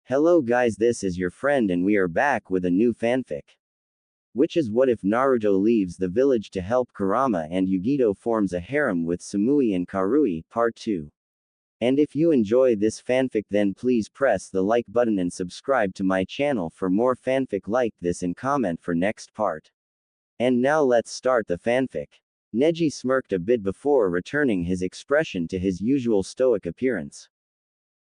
Hello guys, this is your friend and we are back with a new fanfic. Which is what if Naruto leaves the village to help Kurama and Yugito forms a harem with Samui and Karui, part 2. And if you enjoy this fanfic then please press the like button and subscribe to my channel for more fanfic like this and comment for next part. And now let's start the fanfic. Neji smirked a bit before returning his expression to his usual stoic appearance.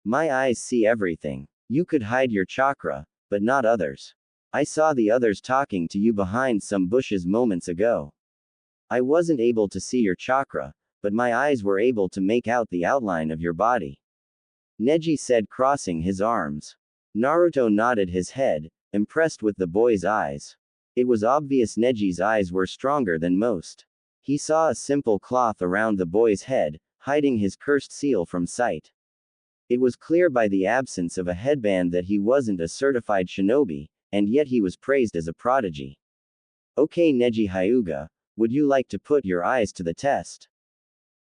My eyes see everything. You could hide your chakra, but not others. I saw the others talking to you behind some bushes moments ago. I wasn't able to see your chakra, but my eyes were able to make out the outline of your body. Neji said, crossing his arms. Naruto nodded his head, impressed with the boy's eyes. It was obvious Neji's eyes were stronger than most. He saw a simple cloth around the boy's head, hiding his cursed seal from sight. It was clear by the absence of a headband that he wasn't a certified shinobi, and yet he was praised as a prodigy. Okay Neji Hyuga, would you like to put your eyes to the test?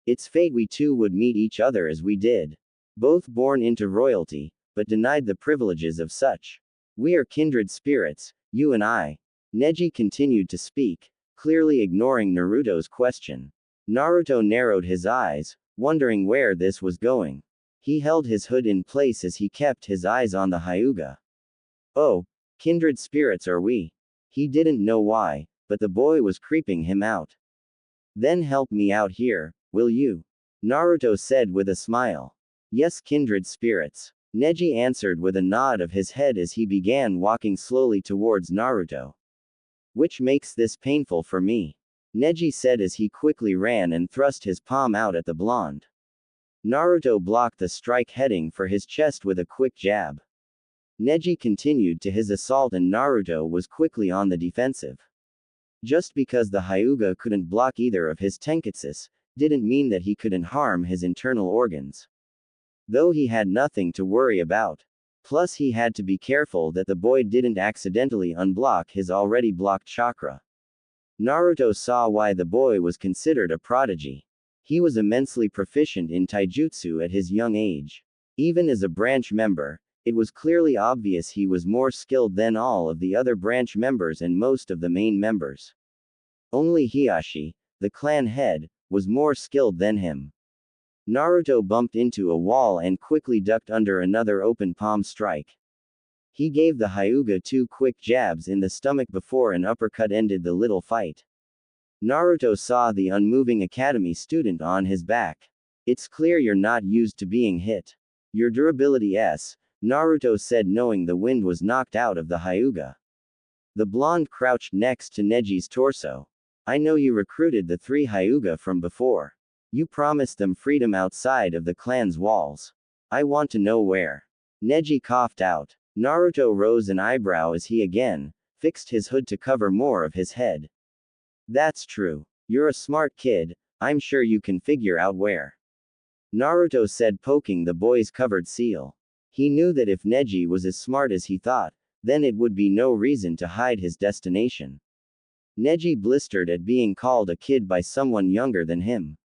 It's fate we two would meet each other as we did. Both born into royalty, but denied the privileges of such. We are kindred spirits, you and I. Neji continued to speak, clearly ignoring Naruto's question. Naruto narrowed his eyes, wondering where this was going. He held his hood in place as he kept his eyes on the Hyuga. Oh, kindred spirits are we. He didn't know why, but the boy was creeping him out. Then help me out here, will you? Naruto said with a smile. Yes, kindred spirits. Neji answered with a nod of his head as he began walking slowly towards Naruto. Which makes this painful for me. Neji said as he quickly ran and thrust his palm out at the blonde. Naruto blocked the strike heading for his chest with a quick jab. Neji continued to his assault and Naruto was quickly on the defensive. Just because the Hyuga couldn't block either of his tenketsus, didn't mean that he couldn't harm his internal organs. Though he had nothing to worry about. Plus he had to be careful that the boy didn't accidentally unblock his already blocked chakra. Naruto saw why the boy was considered a prodigy. He was immensely proficient in taijutsu at his young age. Even as a branch member, it was clearly obvious he was more skilled than all of the other branch members and most of the main members. Only Hiashi, the clan head, was more skilled than him. Naruto bumped into a wall and quickly ducked under another open palm strike. He gave the Hyuga 2 quick jabs in the stomach before an uppercut ended the little fight. Naruto saw the unmoving academy student on his back. It's clear you're not used to being hit. Your durability S, Naruto said knowing the wind was knocked out of the Hyuga. The blonde crouched next to Neji's torso. I know you recruited the 3 Hyuga from before. You promised them freedom outside of the clan's walls. I want to know where. Neji coughed out. Naruto rose an eyebrow as he again fixed his hood to cover more of his head. That's true. You're a smart kid, I'm sure you can figure out where. Naruto said, poking the boy's covered seal. He knew that if Neji was as smart as he thought, then it would be no reason to hide his destination. Neji blistered at being called a kid by someone younger than him.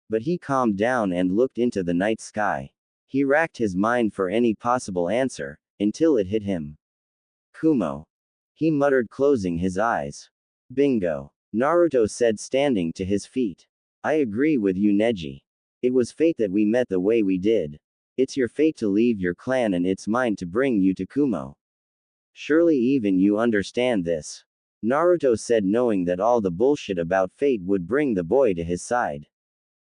But he calmed down and looked into the night sky. He racked his mind for any possible answer, until it hit him. Kumo. He muttered, closing his eyes. Bingo. Naruto said, standing to his feet. I agree with you, Neji. It was fate that we met the way we did. It's your fate to leave your clan and it's mine to bring you to Kumo. Surely even you understand this. Naruto said, knowing that all the bullshit about fate would bring the boy to his side.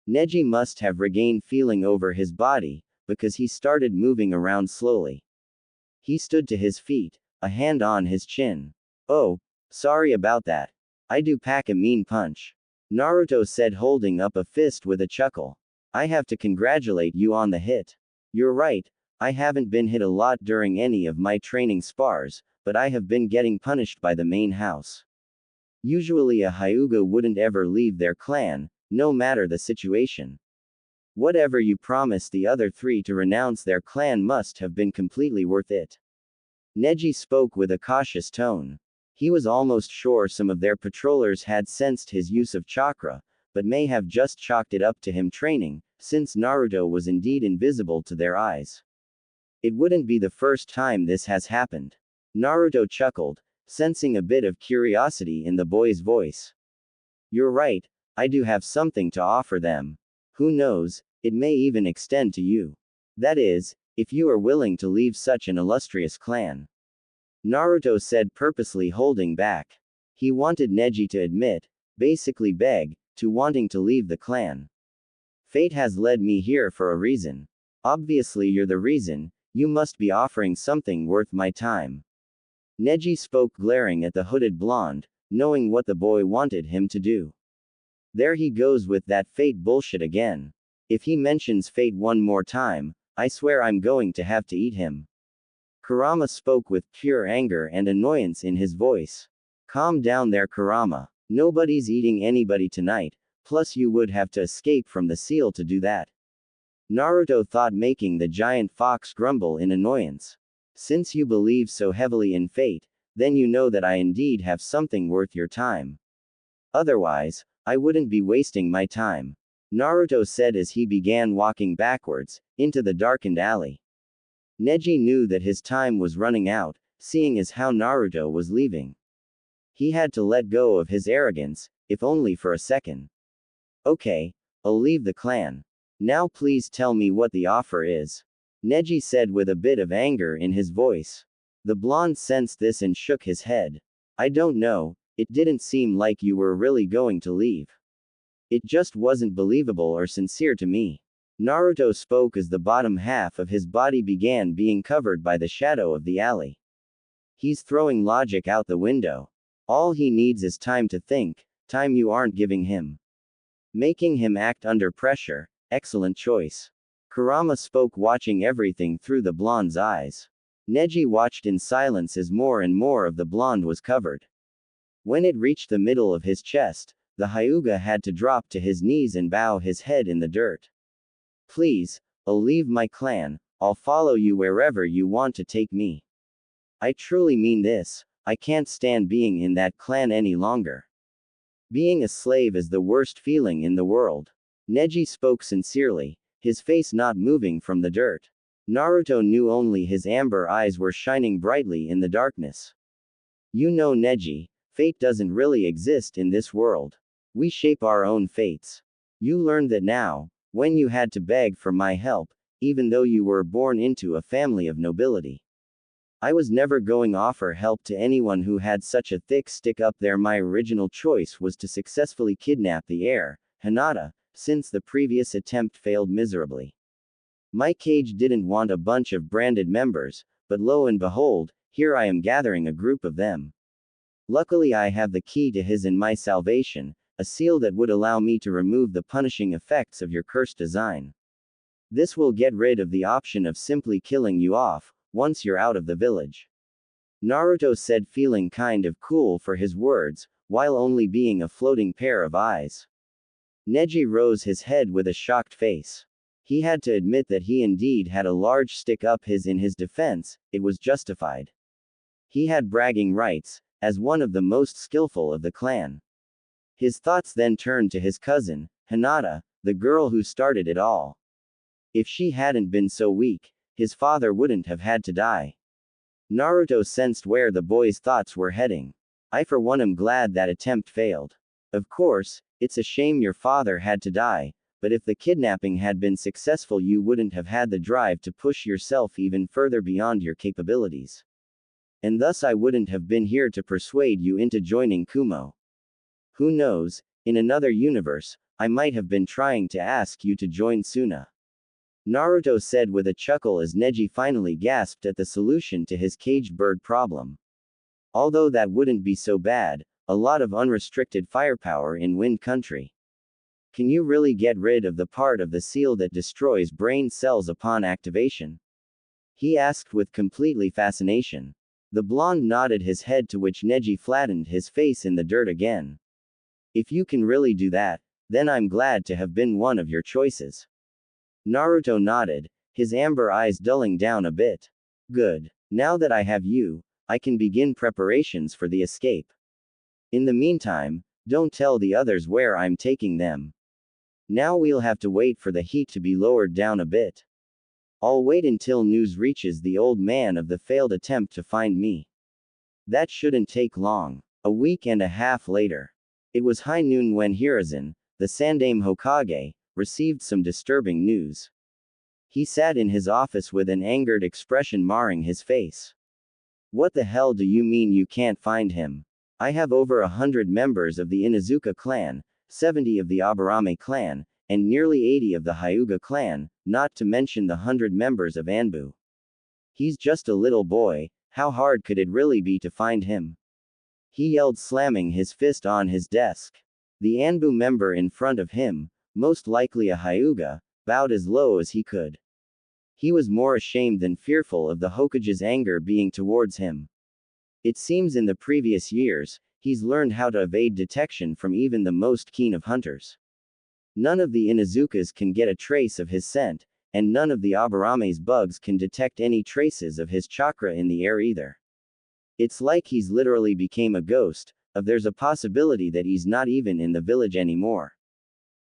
Neji must have regained feeling over his body, because he started moving around slowly. He stood to his feet, a hand on his chin. Oh, sorry about that. I do pack a mean punch. Naruto said, holding up a fist with a chuckle. I have to congratulate you on the hit. You're right, I haven't been hit a lot during any of my training spars, but I have been getting punished by the main house. Usually a Hyuga wouldn't ever leave their clan, no matter the situation. Whatever you promised the other 3 to renounce their clan must have been completely worth it. Neji spoke with a cautious tone. He was almost sure some of their patrollers had sensed his use of chakra, but may have just chalked it up to him training, since Naruto was indeed invisible to their eyes. It wouldn't be the first time this has happened. Naruto chuckled, sensing a bit of curiosity in the boy's voice. You're right, I do have something to offer them. Who knows, it may even extend to you. That is, if you are willing to leave such an illustrious clan. Naruto said, purposely holding back. He wanted Neji to admit, basically beg, to wanting to leave the clan. Fate has led me here for a reason. Obviously you're the reason, you must be offering something worth my time. Neji spoke, glaring at the hooded blonde, knowing what the boy wanted him to do. There he goes with that fate bullshit again. If he mentions fate one more time, I swear I'm going to have to eat him. Kurama spoke with pure anger and annoyance in his voice. Calm down there, Kurama. Nobody's eating anybody tonight, plus you would have to escape from the seal to do that. Naruto thought, making the giant fox grumble in annoyance. Since you believe so heavily in fate, then you know that I indeed have something worth your time. Otherwise, I wouldn't be wasting my time. Naruto said as he began walking backwards, into the darkened alley. Neji knew that his time was running out, seeing as how Naruto was leaving. He had to let go of his arrogance, if only for a second. Okay, I'll leave the clan. Now please tell me what the offer is. Neji said with a bit of anger in his voice. The blonde sensed this and shook his head. I don't know, it didn't seem like you were really going to leave. It just wasn't believable or sincere to me. Naruto spoke as the bottom half of his body began being covered by the shadow of the alley. He's throwing logic out the window. All he needs is time to think, time you aren't giving him. Making him act under pressure, excellent choice. Kurama spoke, watching everything through the blonde's eyes. Neji watched in silence as more and more of the blonde was covered. When it reached the middle of his chest, the Hyuga had to drop to his knees and bow his head in the dirt. Please, I'll leave my clan, I'll follow you wherever you want to take me. I truly mean this, I can't stand being in that clan any longer. Being a slave is the worst feeling in the world. Neji spoke sincerely, his face not moving from the dirt. Naruto knew only his amber eyes were shining brightly in the darkness. You know, Neji, fate doesn't really exist in this world. We shape our own fates. You learned that now, when you had to beg for my help, even though you were born into a family of nobility. I was never going to offer help to anyone who had such a thick stick up there. My original choice was to successfully kidnap the heir, Hinata, since the previous attempt failed miserably. My cage didn't want a bunch of branded members, but lo and behold, here I am gathering a group of them. Luckily I have the key to his and my salvation, a seal that would allow me to remove the punishing effects of your cursed design. This will get rid of the option of simply killing you off, once you're out of the village. Naruto said, feeling kind of cool for his words, while only being a floating pair of eyes. Neji rose his head with a shocked face. He had to admit that he indeed had a large stick up his in his defense, it was justified. He had bragging rights, as one of the most skillful of the clan. His thoughts then turned to his cousin, Hinata, the girl who started it all. If she hadn't been so weak, his father wouldn't have had to die. Naruto sensed where the boy's thoughts were heading. I for one am glad that attempt failed. Of course, it's a shame your father had to die, but if the kidnapping had been successful you wouldn't have had the drive to push yourself even further beyond your capabilities. And thus I wouldn't have been here to persuade you into joining Kumo. Who knows, in another universe, I might have been trying to ask you to join Suna. Naruto said with a chuckle as Neji finally gasped at the solution to his caged bird problem. Although that wouldn't be so bad, a lot of unrestricted firepower in Wind Country. Can you really get rid of the part of the seal that destroys brain cells upon activation? He asked with completely fascination. The blonde nodded his head, to which Neji flattened his face in the dirt again. If you can really do that, then I'm glad to have been one of your choices. Naruto nodded, his amber eyes dulling down a bit. Good. Now that I have you, I can begin preparations for the escape. In the meantime, don't tell the others where I'm taking them. Now we'll have to wait for the heat to be lowered down a bit. I'll wait until news reaches the old man of the failed attempt to find me. That shouldn't take long. A week and a half later. It was high noon when Hiruzen, the Sandaime Hokage, received some disturbing news. He sat in his office with an angered expression marring his face. What the hell do you mean you can't find him? I have over 100 members of the Inuzuka clan, 70 of the Aburame clan, and nearly 80 of the Hyuga clan, not to mention the 100 members of Anbu. He's just a little boy, how hard could it really be to find him? He yelled, slamming his fist on his desk. The Anbu member in front of him, most likely a Hyuga, bowed as low as he could. He was more ashamed than fearful of the Hokage's anger being towards him. It seems in the previous years, he's learned how to evade detection from even the most keen of hunters. None of the Inuzukas can get a trace of his scent, and none of the Aburame's bugs can detect any traces of his chakra in the air either. It's like he's literally became a ghost, of there's a possibility that he's not even in the village anymore.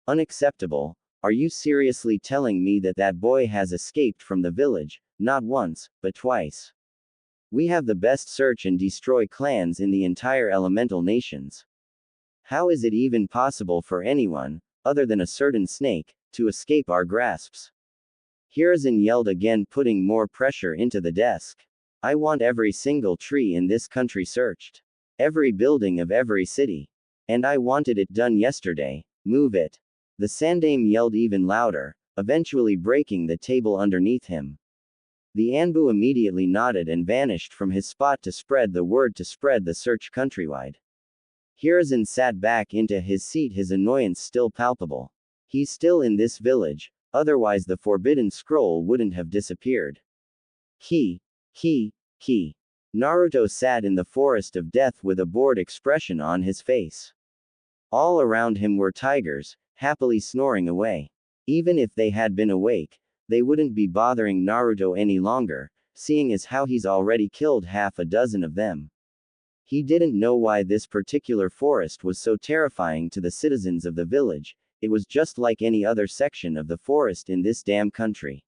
Unacceptable. Are you seriously telling me that that boy has escaped from the village, not once, but twice? We have the best search and destroy clans in the entire elemental nations. How is it even possible for anyone, other than a certain snake, to escape our grasps? Hiruzen yelled again, putting more pressure into the desk. I want every single tree in this country searched. Every building of every city. And I wanted it done yesterday. Move it. The Sandaime yelled even louder, eventually breaking the table underneath him. The Anbu immediately nodded and vanished from his spot to spread the word to spread the search countrywide. Hiruzen sat back into his seat, his annoyance still palpable. He's still in this village, otherwise the forbidden scroll wouldn't have disappeared. Key. Naruto sat in the forest of death with a bored expression on his face. All around him were tigers, happily snoring away. Even if they had been awake, they wouldn't be bothering Naruto any longer, seeing as how he's already killed half a dozen of them. He didn't know why this particular forest was so terrifying to the citizens of the village. It was just like any other section of the forest in this damn country.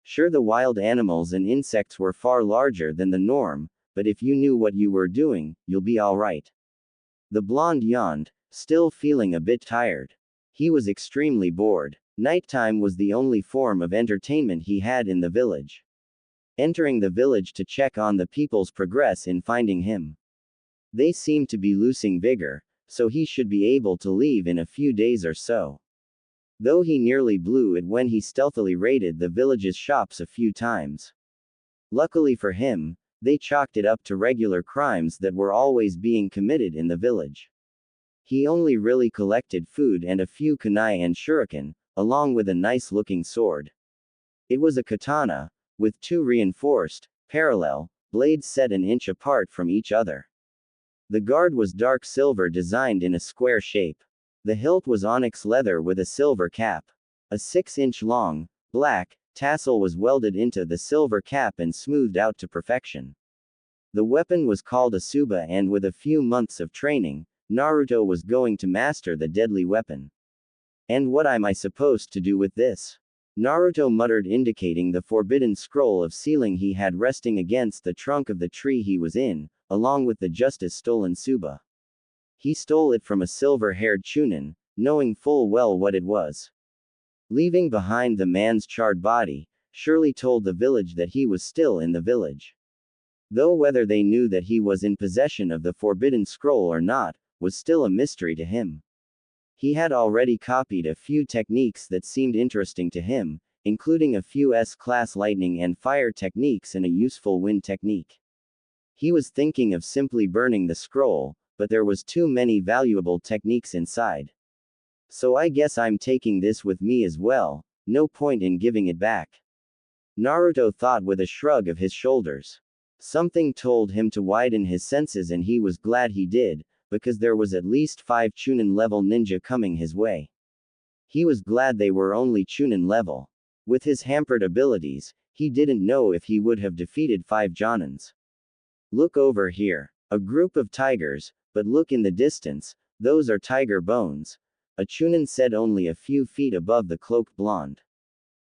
Sure, the wild animals and insects were far larger than the norm, but if you knew what you were doing, you'll be alright. The blonde yawned, still feeling a bit tired. He was extremely bored. Nighttime was the only form of entertainment he had in the village. Entering the village to check on the people's progress in finding him. They seemed to be losing vigor, so he should be able to leave in a few days or so. Though he nearly blew it when he stealthily raided the village's shops a few times. Luckily for him, they chalked it up to regular crimes that were always being committed in the village. He only really collected food and a few kunai and shuriken, along with a nice-looking sword. It was a katana, with two reinforced, parallel, blades set an inch apart from each other. The guard was dark silver designed in a square shape. The hilt was onyx leather with a silver cap. A 6-inch long, black, tassel was welded into the silver cap and smoothed out to perfection. The weapon was called a Suba, and with a few months of training, Naruto was going to master the deadly weapon. And what am I supposed to do with this? Naruto muttered, indicating the forbidden scroll of sealing he had resting against the trunk of the tree he was in, along with the just-stolen Suba. He stole it from a silver-haired Chunin, knowing full well what it was. Leaving behind the man's charred body, surely told the village that he was still in the village. Though whether they knew that he was in possession of the forbidden scroll or not, was still a mystery to him. He had already copied a few techniques that seemed interesting to him, including a few S-class lightning and fire techniques and a useful wind technique. He was thinking of simply burning the scroll, but there was too many valuable techniques inside. So I guess I'm taking this with me as well, no point in giving it back. Naruto thought with a shrug of his shoulders. Something told him to widen his senses, and he was glad he did, because there was at least 5 Chunin-level ninja coming his way. He was glad they were only Chunin level. With his hampered abilities, he didn't know if he would have defeated 5 Jonins. Look over here. A group of tigers, but look in the distance, those are tiger bones, a Chunin said only a few feet above the cloaked blonde.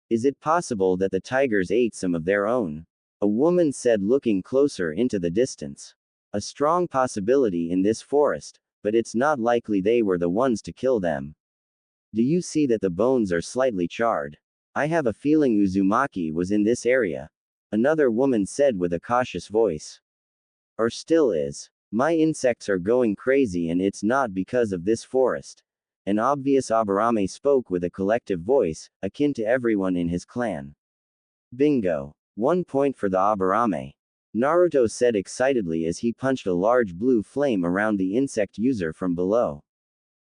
Is it possible that the tigers ate some of their own? A woman said, looking closer into the distance. A strong possibility in this forest, but it's not likely they were the ones to kill them. Do you see that the bones are slightly charred? I have a feeling Uzumaki was in this area. Another woman said with a cautious voice. Or still is. My insects are going crazy and it's not because of this forest. An obvious Aburame spoke with a collective voice, akin to everyone in his clan. Bingo. 1 point for the Aburame. Naruto said excitedly as he punched a large blue flame around the insect user from below.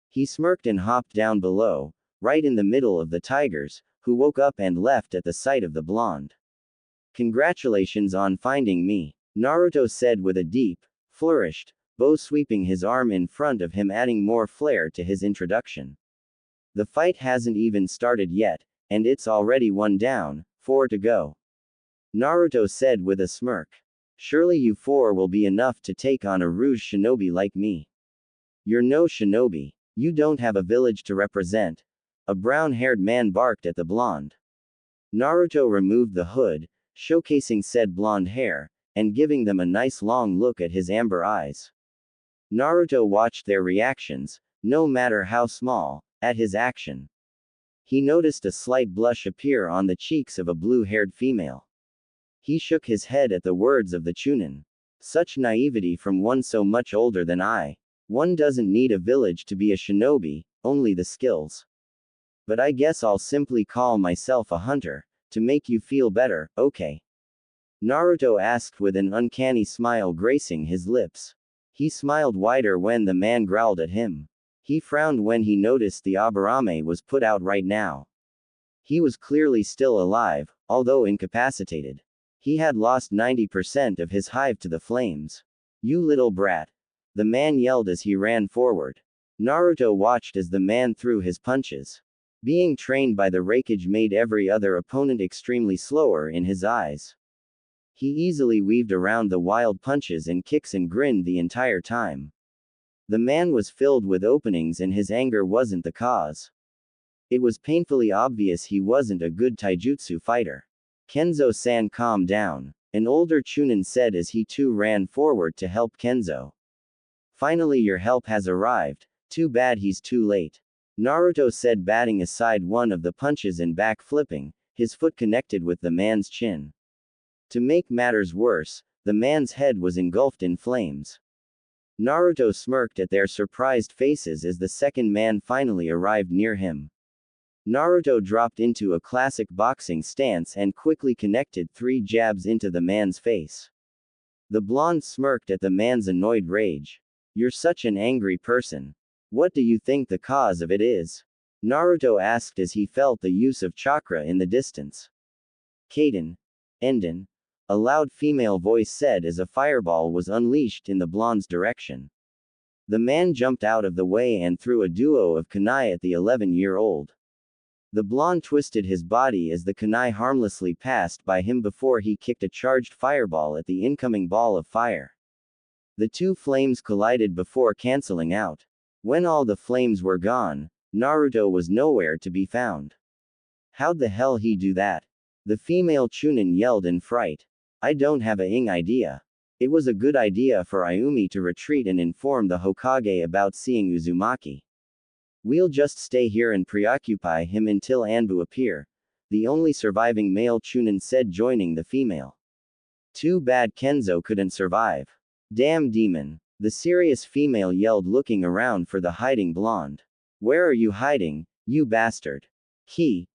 He smirked and hopped down below, right in the middle of the tigers, who woke up and left at the sight of the blonde. Congratulations on finding me, Naruto said with a deep, flourished bow, sweeping his arm in front of him, adding more flair to his introduction. The fight hasn't even started yet, and it's already 1 down, 4 to go. Naruto said with a smirk. Surely you 4 will be enough to take on a rouge shinobi like me. You're no shinobi. You don't have a village to represent. A brown-haired man barked at the blonde. Naruto removed the hood, showcasing said blonde hair, and giving them a nice long look at his amber eyes. Naruto watched their reactions, no matter how small, at his action. He noticed a slight blush appear on the cheeks of a blue-haired female. He shook his head at the words of the Chunin. Such naivety from one so much older than I. One doesn't need a village to be a shinobi, only the skills. But I guess I'll simply call myself a hunter, to make you feel better, okay? Naruto asked with an uncanny smile gracing his lips. He smiled wider when the man growled at him. He frowned when he noticed the Aburame was put out right now. He was clearly still alive, although incapacitated. He had lost 90% of his hive to the flames. You little brat. The man yelled as he ran forward. Naruto watched as the man threw his punches. Being trained by the Raikage made every other opponent extremely slower in his eyes. He easily weaved around the wild punches and kicks and grinned the entire time. The man was filled with openings and his anger wasn't the cause. It was painfully obvious he wasn't a good taijutsu fighter. Kenzo-san, calm down, an older Chunin said as he too ran forward to help Kenzo. Finally, your help has arrived. Too bad he's too late. Naruto said, batting aside one of the punches and back flipping, his foot connected with the man's chin. To make matters worse, the man's head was engulfed in flames. Naruto smirked at their surprised faces as the second man finally arrived near him. Naruto dropped into a classic boxing stance and quickly connected 3 jabs into the man's face. The blonde smirked at the man's annoyed rage. You're such an angry person. What do you think the cause of it is? Naruto asked as he felt the use of chakra in the distance. Kaden. Enden. A loud female voice said as a fireball was unleashed in the blonde's direction. The man jumped out of the way and threw a duo of kunai at the 11-year-old. The blonde twisted his body as the kunai harmlessly passed by him before he kicked a charged fireball at the incoming ball of fire. The 2 flames collided before canceling out. When all the flames were gone, Naruto was nowhere to be found. How'd the hell he do that? The female Chunin yelled in fright. I don't have a idea. It was a good idea for Ayumi to retreat and inform the Hokage about seeing Uzumaki. We'll just stay here and preoccupy him until Anbu appear. The only surviving male Chunin said, joining the female. Too bad Kenzo couldn't survive. Damn demon. The serious female yelled, looking around for the hiding blonde. Where are you hiding, you bastard? Ki.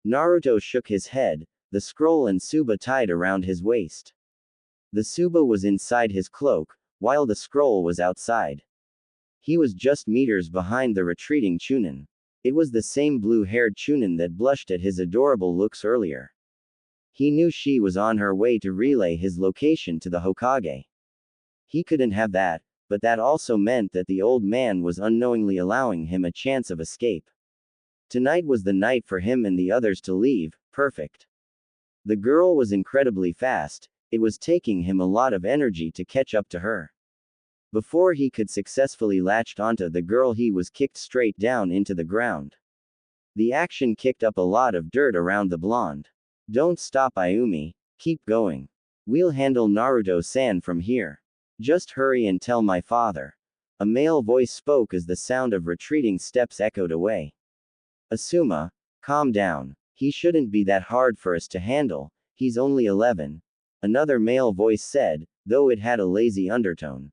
Naruto shook his head, the scroll and tsuba tied around his waist. The tsuba was inside his cloak, while the scroll was outside. He was just meters behind the retreating Chunin. It was the same blue-haired Chunin that blushed at his adorable looks earlier. He knew she was on her way to relay his location to the Hokage. He couldn't have that, but that also meant that the old man was unknowingly allowing him a chance of escape. Tonight was the night for him and the others to leave. Perfect. The girl was incredibly fast. It was taking him a lot of energy to catch up to her. Before he could successfully latch onto the girl, he was kicked straight down into the ground. The action kicked up a lot of dirt around the blonde. Don't stop, Ayumi. Keep going. We'll handle Naruto-san from here. Just hurry and tell my father. A male voice spoke as the sound of retreating steps echoed away. Asuma, calm down. He shouldn't be that hard for us to handle, he's only 11. Another male voice said, though it had a lazy undertone.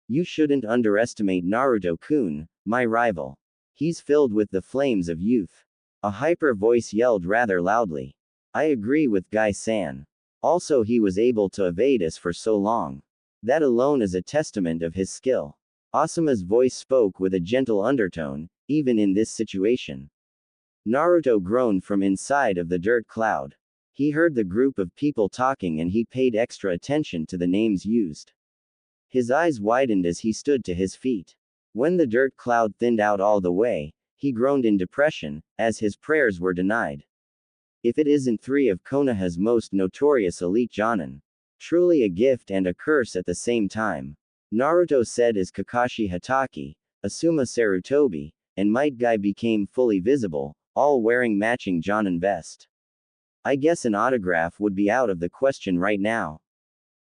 You shouldn't underestimate Naruto-kun, my rival. He's filled with the flames of youth. A hyper voice yelled rather loudly. I agree with Guy-san. Also, he was able to evade us for so long. That alone is a testament of his skill. Asuma's voice spoke with a gentle undertone, even in this situation. Naruto groaned from inside of the dirt cloud. He heard the group of people talking and he paid extra attention to the names used. His eyes widened as he stood to his feet. When the dirt cloud thinned out all the way, he groaned in depression, as his prayers were denied. If it isn't three of Konoha's most notorious elite Jonin. Truly a gift and a curse at the same time. Naruto said as Kakashi Hatake, Asuma Sarutobi, and Might Guy became fully visible, all wearing matching Jonin vest. I guess an autograph would be out of the question right now.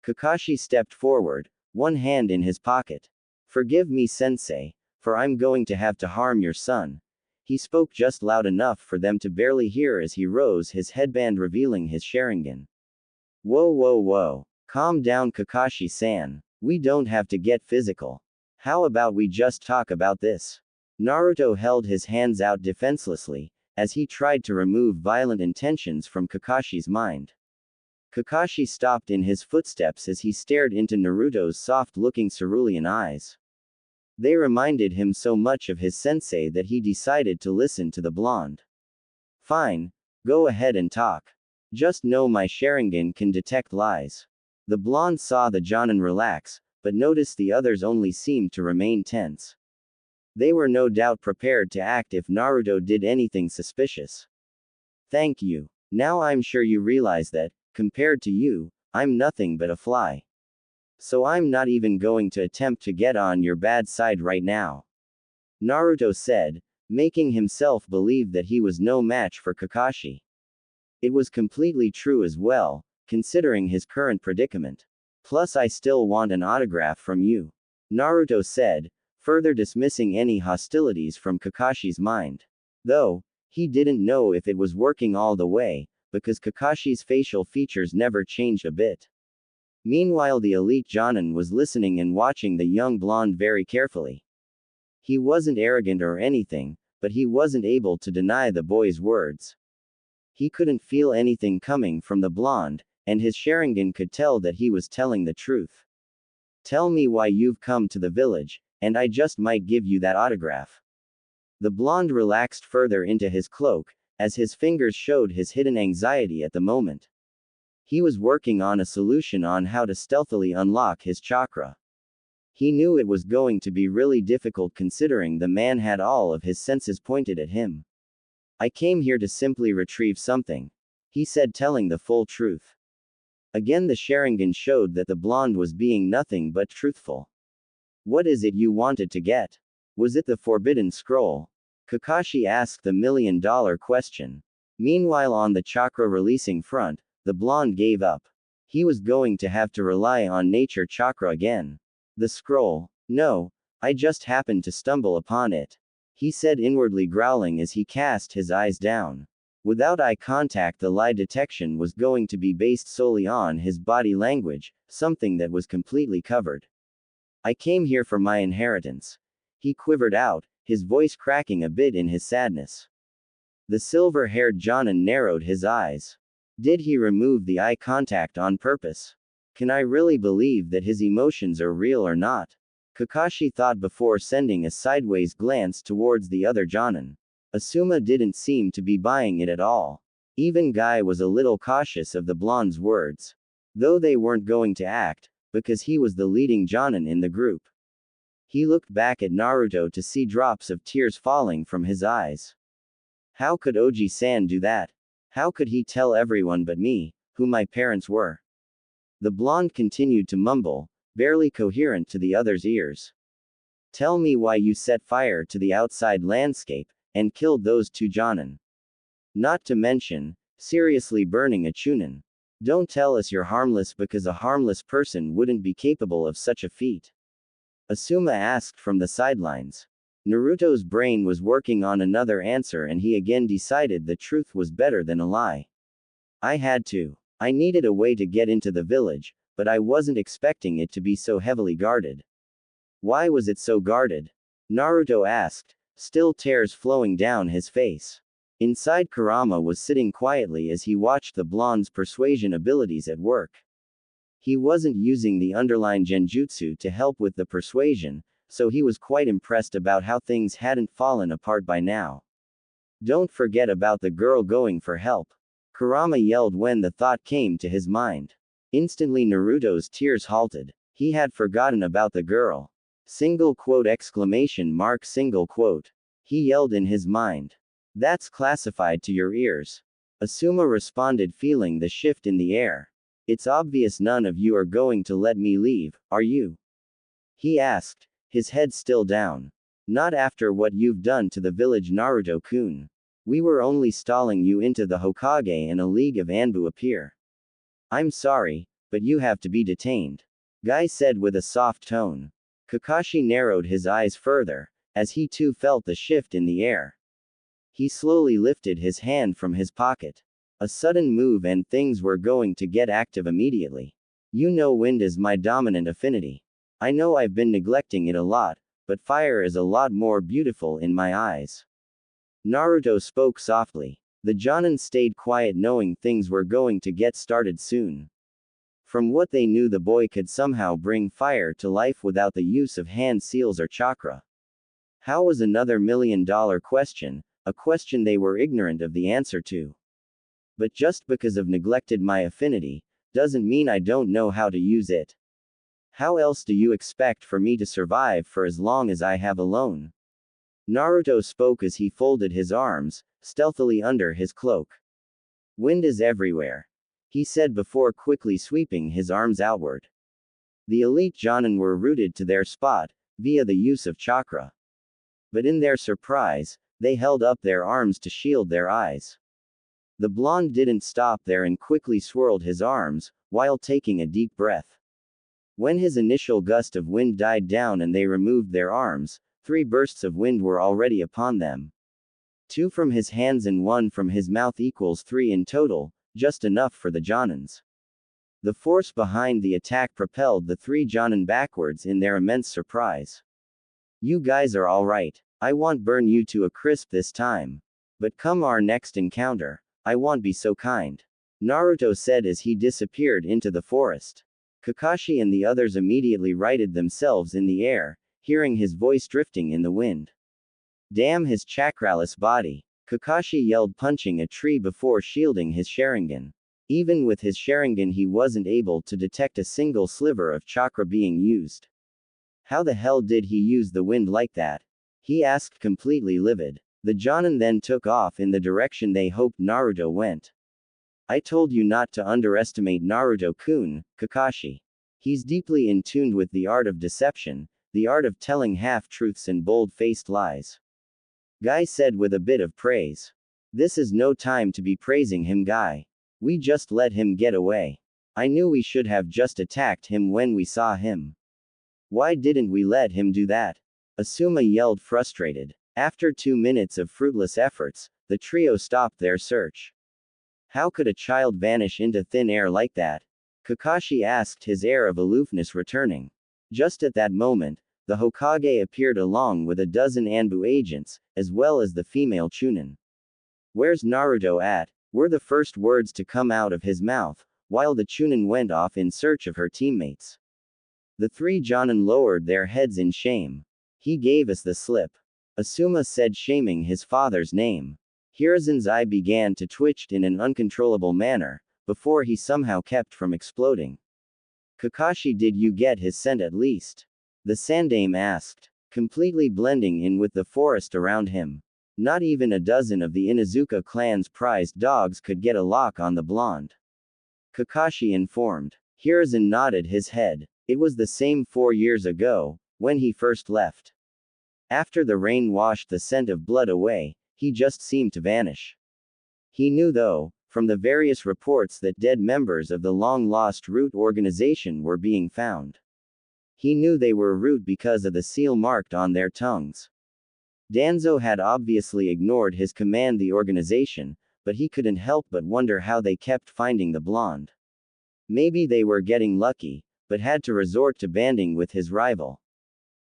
Kakashi stepped forward, one hand in his pocket. Forgive me, sensei, for I'm going to have to harm your son. He spoke just loud enough for them to barely hear as he rose his headband revealing his Sharingan. Whoa whoa whoa. Calm down, Kakashi-san. We don't have to get physical. How about we just talk about this? Naruto held his hands out defenselessly, as he tried to remove violent intentions from Kakashi's mind. Kakashi stopped in his footsteps as he stared into Naruto's soft-looking cerulean eyes. They reminded him so much of his sensei that he decided to listen to the blonde. Fine. Go ahead and talk. Just know my Sharingan can detect lies. The blonde saw the Jonin relax, but noticed the others only seemed to remain tense. They were no doubt prepared to act if Naruto did anything suspicious. Thank you. Now I'm sure you realize that, compared to you, I'm nothing but a fly. So I'm not even going to attempt to get on your bad side right now. Naruto said, making himself believe that he was no match for Kakashi. It was completely true as well, considering his current predicament. Plus I still want an autograph from you. Naruto said, further dismissing any hostilities from Kakashi's mind. Though, he didn't know if it was working all the way, because Kakashi's facial features never changed a bit. Meanwhile, the elite Jonin was listening and watching the young blonde very carefully. He wasn't arrogant or anything, but he wasn't able to deny the boy's words. He couldn't feel anything coming from the blonde, and his Sharingan could tell that he was telling the truth. Tell me why you've come to the village, and I just might give you that autograph. The blonde relaxed further into his cloak, as his fingers showed his hidden anxiety at the moment. He was working on a solution on how to stealthily unlock his chakra. He knew it was going to be really difficult considering the man had all of his senses pointed at him. I came here to simply retrieve something, he said, telling the full truth. Again the Sharingan showed that the blonde was being nothing but truthful. What is it you wanted to get? Was it the forbidden scroll? Kakashi asked the million-dollar question. Meanwhile, on the chakra releasing front, the blonde gave up. He was going to have to rely on nature chakra again. The scroll? No, I just happened to stumble upon it, he said, inwardly growling as he cast his eyes down. Without eye contact, the lie detection was going to be based solely on his body language, something that was completely covered. I came here for my inheritance. He quivered out, his voice cracking a bit in his sadness. The silver-haired Jonin narrowed his eyes. Did he remove the eye contact on purpose? Can I really believe that his emotions are real or not? Kakashi thought before sending a sideways glance towards the other Jonin. Asuma didn't seem to be buying it at all. Even Guy was a little cautious of the blonde's words. Though they weren't going to act, because he was the leading Jonin in the group. He looked back at Naruto to see drops of tears falling from his eyes. How could Oji-san do that? How could he tell everyone but me, who my parents were? The blonde continued to mumble, barely coherent to the other's ears. Tell me why you set fire to the outside landscape, and killed those two Jonin. Not to mention, seriously burning a Chunin. Don't tell us you're harmless because a harmless person wouldn't be capable of such a feat. Asuma asked from the sidelines. Naruto's brain was working on another answer and he again decided the truth was better than a lie. I had to. I needed a way to get into the village, but I wasn't expecting it to be so heavily guarded. Why was it so guarded? Naruto asked, still tears flowing down his face. Inside, Kurama was sitting quietly as he watched the blonde's persuasion abilities at work. He wasn't using the underlying genjutsu to help with the persuasion, so he was quite impressed about how things hadn't fallen apart by now. Don't forget about the girl going for help. Kurama yelled when the thought came to his mind. Instantly Naruto's tears halted. He had forgotten about the girl. Single quote exclamation mark single quote. He yelled in his mind. That's classified to your ears. Asuma responded, feeling the shift in the air. It's obvious none of you are going to let me leave, are you? He asked, his head still down. Not after what you've done to the village, Naruto-kun. We were only stalling you into the Hokage and a league of Anbu appear. I'm sorry, but you have to be detained. Guy said with a soft tone. Kakashi narrowed his eyes further, as he too felt the shift in the air. He slowly lifted his hand from his pocket. A sudden move and things were going to get active immediately. You know wind is my dominant affinity. I know I've been neglecting it a lot, but fire is a lot more beautiful in my eyes. Naruto spoke softly. The Jonin stayed quiet knowing things were going to get started soon. From what they knew, the boy could somehow bring fire to life without the use of hand seals or chakra. How was another $1,000,000 question, a question they were ignorant of the answer to. But just because I've neglected my affinity, doesn't mean I don't know how to use it. How else do you expect for me to survive for as long as I have alone? Naruto spoke as he folded his arms, stealthily under his cloak. Wind is everywhere, he said before quickly sweeping his arms outward. The elite Jonin were rooted to their spot, via the use of chakra. But in their surprise, they held up their arms to shield their eyes. The blonde didn't stop there and quickly swirled his arms, while taking a deep breath. When his initial gust of wind died down and they removed their arms, 3 bursts of wind were already upon them. 2 from his hands and 1 from his mouth equals 3 in total, just enough for the Jonins. The force behind the attack propelled the 3 Jonin backwards in their immense surprise. You guys are alright. I won't burn you to a crisp this time. But come our next encounter, I won't be so kind. Naruto said as he disappeared into the forest. Kakashi and the others immediately righted themselves in the air, hearing his voice drifting in the wind. Damn his chakraless body. Kakashi yelled, punching a tree before shielding his Sharingan. Even with his Sharingan he wasn't able to detect a single sliver of chakra being used. How the hell did he use the wind like that? He asked, completely livid. The Jonin then took off in the direction they hoped Naruto went. I told you not to underestimate Naruto-kun, Kakashi. He's deeply in tune with the art of deception, the art of telling half-truths and bold-faced lies. Guy said with a bit of praise. This is no time to be praising him, Guy. We just let him get away. I knew we should have just attacked him when we saw him. Why didn't we let him do that? Asuma yelled, frustrated. After 2 minutes of fruitless efforts, the trio stopped their search. How could a child vanish into thin air like that? Kakashi asked, his air of aloofness returning. Just at that moment, the Hokage appeared along with a dozen Anbu agents, as well as the female Chunin. Where's Naruto at? Were the first words to come out of his mouth, while the Chunin went off in search of her teammates. The 3 Jonin lowered their heads in shame. He gave us the slip. Asuma said, shaming his father's name. Hiruzen's eye began to twitch in an uncontrollable manner, before he somehow kept from exploding. Kakashi, did you get his scent at least? The Sandame asked, completely blending in with the forest around him. Not even a dozen of the Inuzuka clan's prized dogs could get a lock on the blonde. Kakashi informed. Hiruzen nodded his head. It was the same 4 years ago, when he first left. After the rain washed the scent of blood away, he just seemed to vanish. He knew though, from the various reports that dead members of the long-lost Root organization were being found. He knew they were Root because of the seal marked on their tongues. Danzo had obviously ignored his command the organization, but he couldn't help but wonder how they kept finding the blonde. Maybe they were getting lucky, but had to resort to banding with his rival.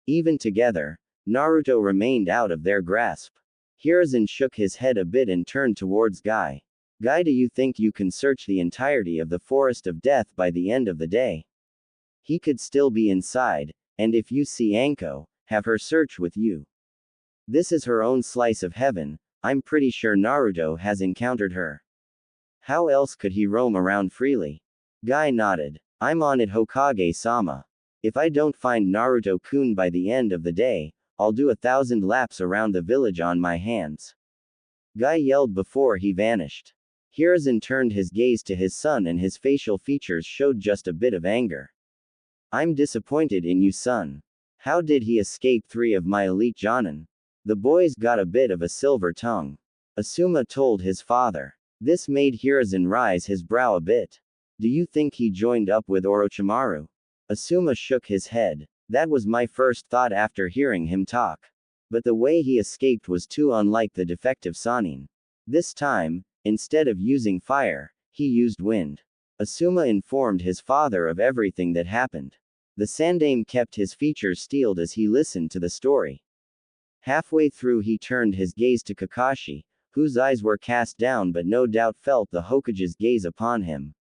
Even together, Naruto remained out of their grasp. Hiruzen shook his head a bit and turned towards Guy. Guy, do you think you can search the entirety of the Forest of Death by the end of the day? He could still be inside, and if you see Anko, have her search with you. This is her own slice of heaven, I'm pretty sure Naruto has encountered her. How else could he roam around freely? Guy nodded. I'm on it, Hokage-sama. If I don't find Naruto-kun by the end of the day, I'll do 1,000 laps around the village on my hands. Guy yelled before he vanished. Hiruzen turned his gaze to his son and his facial features showed just a bit of anger. I'm disappointed in you, son. How did he escape 3 of my elite Jonin? The boy's got a bit of a silver tongue. Asuma told his father. This made Hiruzen raise his brow a bit. Do you think he joined up with Orochimaru? Asuma shook his head. That was my first thought after hearing him talk. But the way he escaped was too unlike the defective Sannin. This time, instead of using fire, he used wind. Asuma informed his father of everything that happened. The Sandaime kept his features steeled as he listened to the story. Halfway through he turned his gaze to Kakashi, whose eyes were cast down but no doubt felt the Hokage's gaze upon him.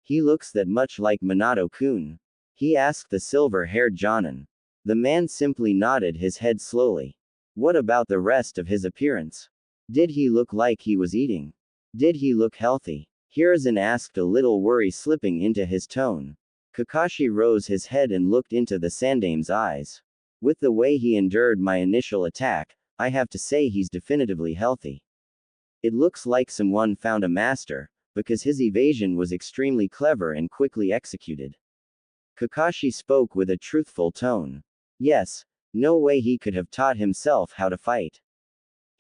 He looks that much like Minato-kun? He asked the silver-haired Jonin. The man simply nodded his head slowly. What about the rest of his appearance? Did he look like he was eating? Did he look healthy? Hiruzen asked, a little worry slipping into his tone. Kakashi rose his head and looked into the Sandaime's eyes. With the way he endured my initial attack, I have to say he's definitively healthy. It looks like someone found a master, because his evasion was extremely clever and quickly executed. Kakashi spoke with a truthful tone. Yes, no way he could have taught himself how to fight.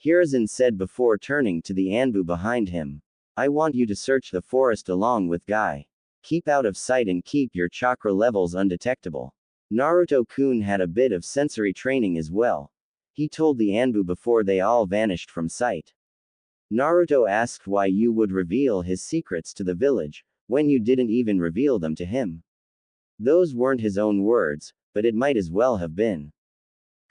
Hiruzen said before turning to the Anbu behind him. I want you to search the forest along with Guy. Keep out of sight and keep your chakra levels undetectable. Naruto-kun had a bit of sensory training as well. He told the Anbu before they all vanished from sight. Naruto asked why you would reveal his secrets to the village, when you didn't even reveal them to him. Those weren't his own words, but it might as well have been.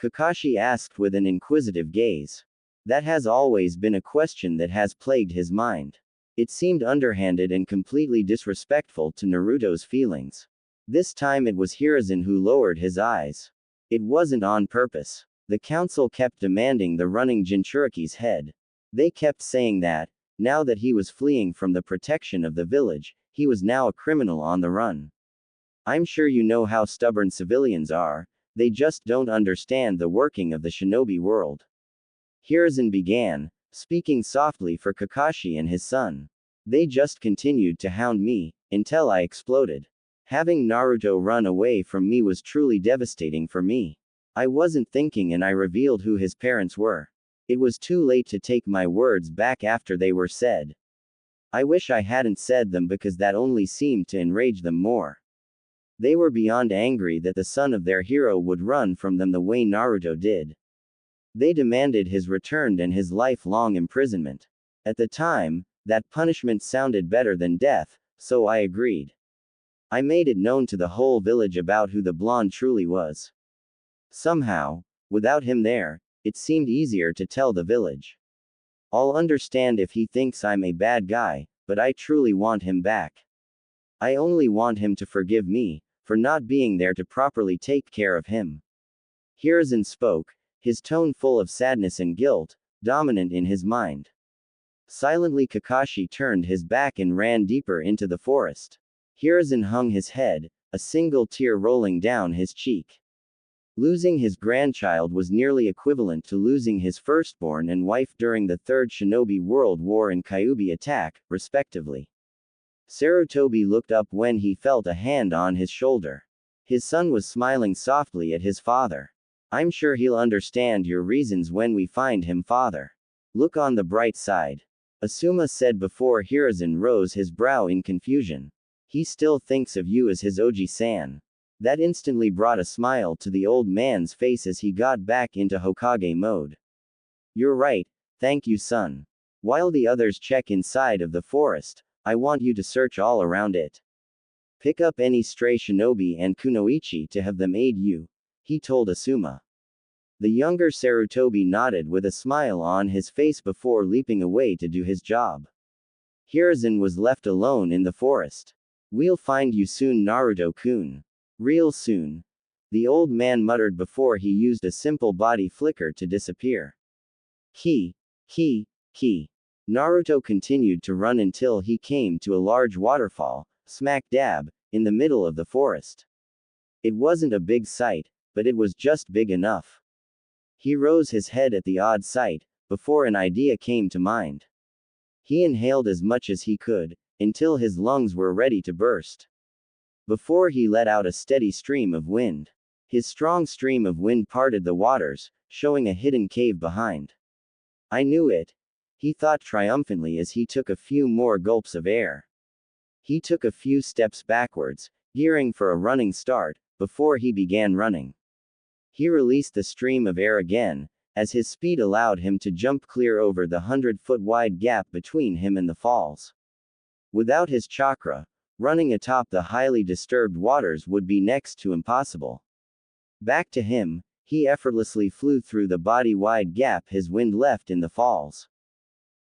Kakashi asked with an inquisitive gaze. That has always been a question that has plagued his mind. It seemed underhanded and completely disrespectful to Naruto's feelings. This time it was Hiruzen who lowered his eyes. It wasn't on purpose. The council kept demanding the running Jinchuriki's head. They kept saying that, now that he was fleeing from the protection of the village, he was now a criminal on the run. I'm sure you know how stubborn civilians are, they just don't understand the working of the shinobi world. Hiruzen began, speaking softly for Kakashi and his son. They just continued to hound me, until I exploded. Having Naruto run away from me was truly devastating for me. I wasn't thinking and I revealed who his parents were. It was too late to take my words back after they were said. I wish I hadn't said them because that only seemed to enrage them more. They were beyond angry that the son of their hero would run from them the way Naruto did. They demanded his return and his lifelong imprisonment. At the time, that punishment sounded better than death, so I agreed. I made it known to the whole village about who the blonde truly was. Somehow, without him there, it seemed easier to tell the village. I'll understand if he thinks I'm a bad guy, but I truly want him back. I only want him to forgive me, for not being there to properly take care of him. Hiruzen spoke, his tone full of sadness and guilt, dominant in his mind. Silently Kakashi turned his back and ran deeper into the forest. Hiruzen hung his head, a single tear rolling down his cheek. Losing his grandchild was nearly equivalent to losing his firstborn and wife during the Third Shinobi World War and Kyuubi attack, respectively. Sarutobi looked up when he felt a hand on his shoulder. His son was smiling softly at his father. I'm sure he'll understand your reasons when we find him, father. Look on the bright side. Asuma said before Hiruzen rose his brow in confusion. He still thinks of you as his Oji-san. That instantly brought a smile to the old man's face as he got back into Hokage mode. You're right, thank you son. While the others check inside of the forest, I want you to search all around it. Pick up any stray shinobi and kunoichi to have them aid you, he told Asuma. The younger Sarutobi nodded with a smile on his face before leaping away to do his job. Hiruzen was left alone in the forest. We'll find you soon, Naruto-kun. Real soon. The old man muttered before he used a simple body flicker to disappear. Key. Naruto continued to run until he came to a large waterfall, smack dab, in the middle of the forest. It wasn't a big sight, but it was just big enough. He rose his head at the odd sight, before an idea came to mind. He inhaled as much as he could, until his lungs were ready to burst. Before he let out a steady stream of wind. His strong stream of wind parted the waters, showing a hidden cave behind. I knew it, he thought triumphantly as he took a few more gulps of air. He took a few steps backwards, gearing for a running start, before he began running. He released the stream of air again, as his speed allowed him to jump clear over the 100-foot wide gap between him and the falls. Without his chakra, running atop the highly disturbed waters would be next to impossible. Back to him, he effortlessly flew through the body-wide gap his wind left in the falls.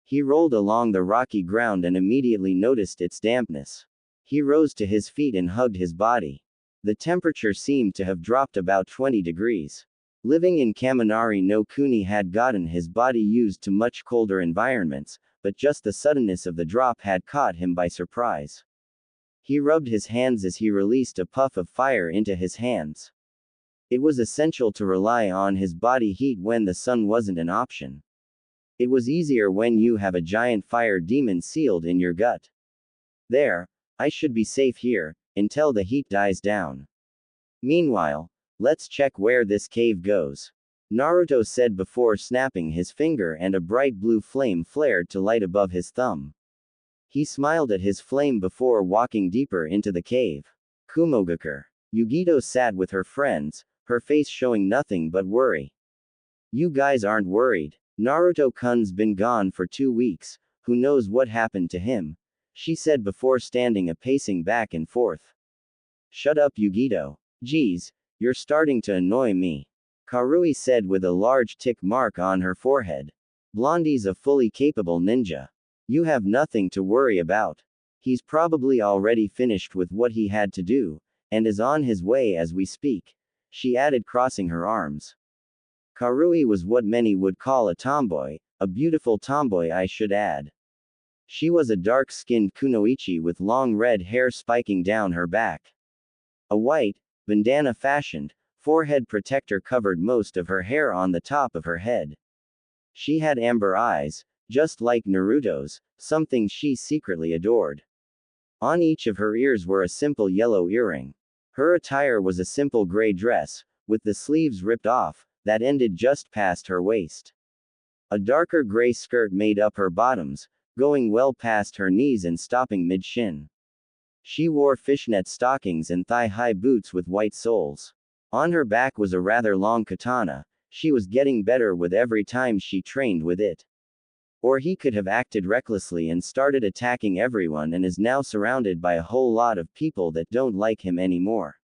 He rolled along the rocky ground and immediately noticed its dampness. He rose to his feet and hugged his body. The temperature seemed to have dropped about 20 degrees. Living in Kaminari no Kuni had gotten his body used to much colder environments, but just the suddenness of the drop had caught him by surprise. He rubbed his hands as he released a puff of fire into his hands. It was essential to rely on his body heat when the sun wasn't an option. It was easier when you have a giant fire demon sealed in your gut. There, I should be safe here, until the heat dies down. Meanwhile, let's check where this cave goes. Naruto said before snapping his finger and a bright blue flame flared to light above his thumb. He smiled at his flame before walking deeper into the cave. Kumogakure. Yugito sat with her friends, her face showing nothing but worry. You guys aren't worried. Naruto-kun's been gone for 2 weeks, who knows what happened to him, she said before standing a pacing back and forth. Shut up, Yugito. Geez, you're starting to annoy me. Karui said with a large tick mark on her forehead. Blondie's a fully capable ninja. You have nothing to worry about. He's probably already finished with what he had to do, and is on his way as we speak, she added, crossing her arms. Karui was what many would call a tomboy, a beautiful tomboy I should add. She was a dark-skinned kunoichi with long red hair spiking down her back. A white, bandana-fashioned, forehead protector covered most of her hair on the top of her head. She had amber eyes, just like Naruto's, something she secretly adored. On each of her ears were a simple yellow earring. Her attire was a simple gray dress, with the sleeves ripped off, that ended just past her waist. A darker gray skirt made up her bottoms, going well past her knees and stopping mid-shin. She wore fishnet stockings and thigh-high boots with white soles. On her back was a rather long katana. She was getting better with every time she trained with it. Or he could have acted recklessly and started attacking everyone and is now surrounded by a whole lot of people that don't like him anymore.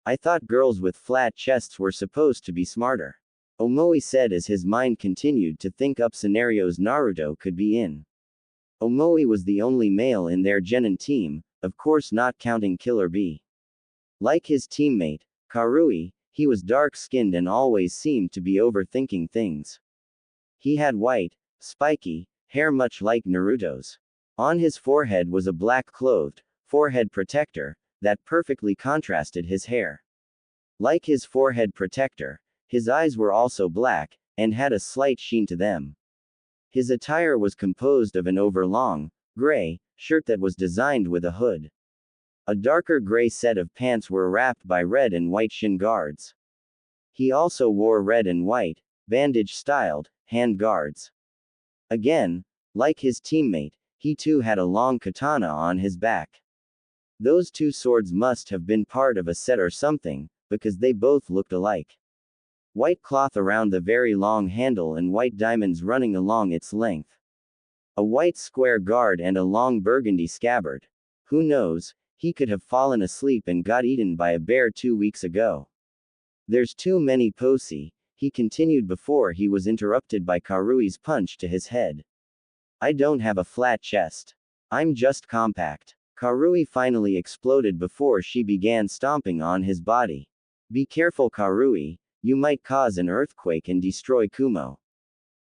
I thought girls with flat chests were supposed to be smarter. Omoi said as his mind continued to think up scenarios Naruto could be in. Omoi was the only male in their genin team, of course not counting Killer Bee. Like his teammate, Karui, he was dark-skinned and always seemed to be overthinking things. He had white, spiky, hair much like Naruto's. On his forehead was a black-clothed, forehead protector, that perfectly contrasted his hair. Like his forehead protector, his eyes were also black, and had a slight sheen to them. His attire was composed of an overlong, gray, shirt that was designed with a hood. A darker gray set of pants were wrapped by red and white shin guards. He also wore red and white, bandage-styled, hand guards. Again, like his teammate, he too had a long katana on his back. Those two swords must have been part of a set or something, because they both looked alike. White cloth around the very long handle and white diamonds running along its length. A white square guard and a long burgundy scabbard. Who knows, he could have fallen asleep and got eaten by a bear 2 weeks ago. There's too many posse, he continued before he was interrupted by Karui's punch to his head. I don't have a flat chest. I'm just compact. Karui finally exploded before she began stomping on his body. Be careful, Karui, you might cause an earthquake and destroy Kumo.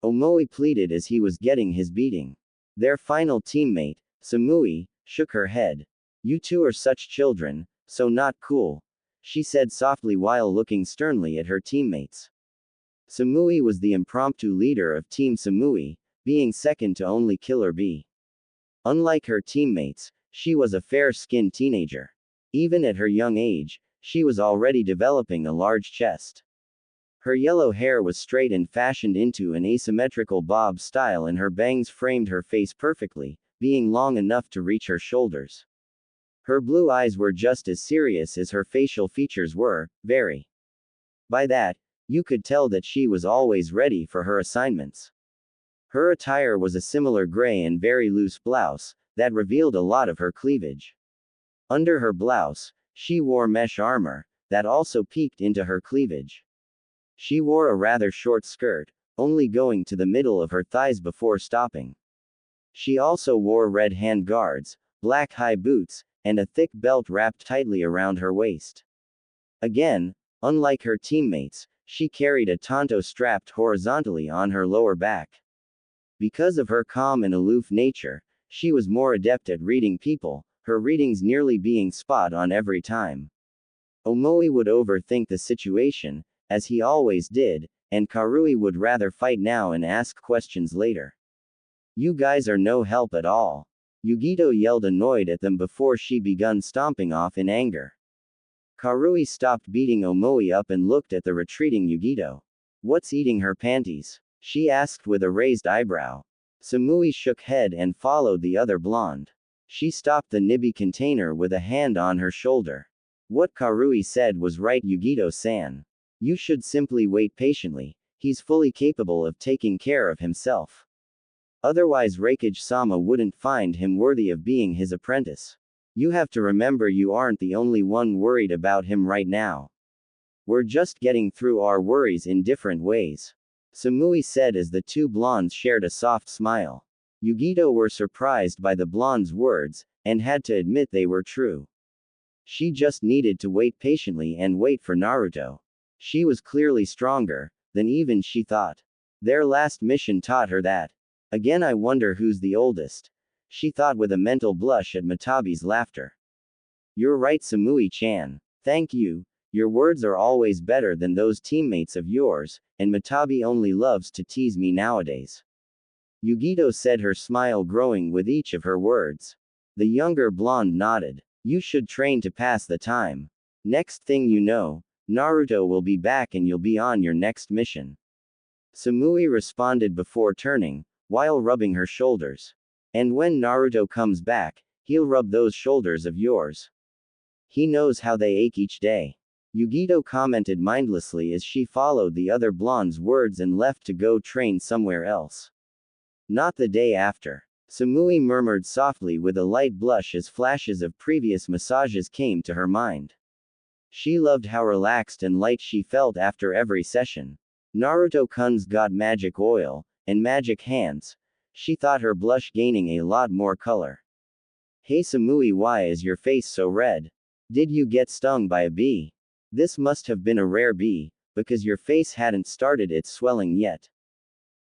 Omoi pleaded as he was getting his beating. Their final teammate, Samui, shook her head. You two are such children, so not cool, she said softly while looking sternly at her teammates. Samui was the impromptu leader of Team Samui, being second to only Killer B. Unlike her teammates, she was a fair-skinned teenager. Even at her young age, she was already developing a large chest. Her yellow hair was straight and fashioned into an asymmetrical bob style, and her bangs framed her face perfectly, being long enough to reach her shoulders. Her blue eyes were just as serious as her facial features were, very. By that, you could tell that she was always ready for her assignments. Her attire was a similar gray and very loose blouse, that revealed a lot of her cleavage. Under her blouse, she wore mesh armor, that also peeked into her cleavage. She wore a rather short skirt, only going to the middle of her thighs before stopping. She also wore red hand guards, black high boots, and a thick belt wrapped tightly around her waist. Again, unlike her teammates, she carried a tanto strapped horizontally on her lower back. Because of her calm and aloof nature, she was more adept at reading people, her readings nearly being spot on every time. Omoi would overthink the situation, as he always did, and Karui would rather fight now and ask questions later. You guys are no help at all. Yugito yelled annoyed at them before she begun stomping off in anger. Karui stopped beating Omoi up and looked at the retreating Yugito. What's eating her panties? She asked with a raised eyebrow. Samui shook head and followed the other blonde. She stopped the Nibi container with a hand on her shoulder. What Karui said was right, Yugito-san. You should simply wait patiently, he's fully capable of taking care of himself. Otherwise Raikage-sama wouldn't find him worthy of being his apprentice. You have to remember you aren't the only one worried about him right now. We're just getting through our worries in different ways. Samui said as the two blondes shared a soft smile. Yugito were surprised by the blonde's words, and had to admit they were true. She just needed to wait patiently and wait for Naruto. She was clearly stronger than even she thought. Their last mission taught her that. Again, I wonder who's the oldest, she thought with a mental blush at Matabi's laughter. You're right, Samui-chan. Thank you. Your words are always better than those teammates of yours, and Matabi only loves to tease me nowadays. Yugito said, her smile growing with each of her words. The younger blonde nodded. You should train to pass the time. Next thing you know, Naruto will be back and you'll be on your next mission. Samui responded before turning, while rubbing her shoulders. And when Naruto comes back, he'll rub those shoulders of yours. He knows how they ache each day. Yugito commented mindlessly as she followed the other blonde's words and left to go train somewhere else. Not the day after. Samui murmured softly with a light blush as flashes of previous massages came to her mind. She loved how relaxed and light she felt after every session. Naruto-kun's got magic oil, and magic hands. She thought, her blush gaining a lot more color. Hey Samui, why is your face so red? Did you get stung by a bee? This must have been a rare bee, because your face hadn't started its swelling yet.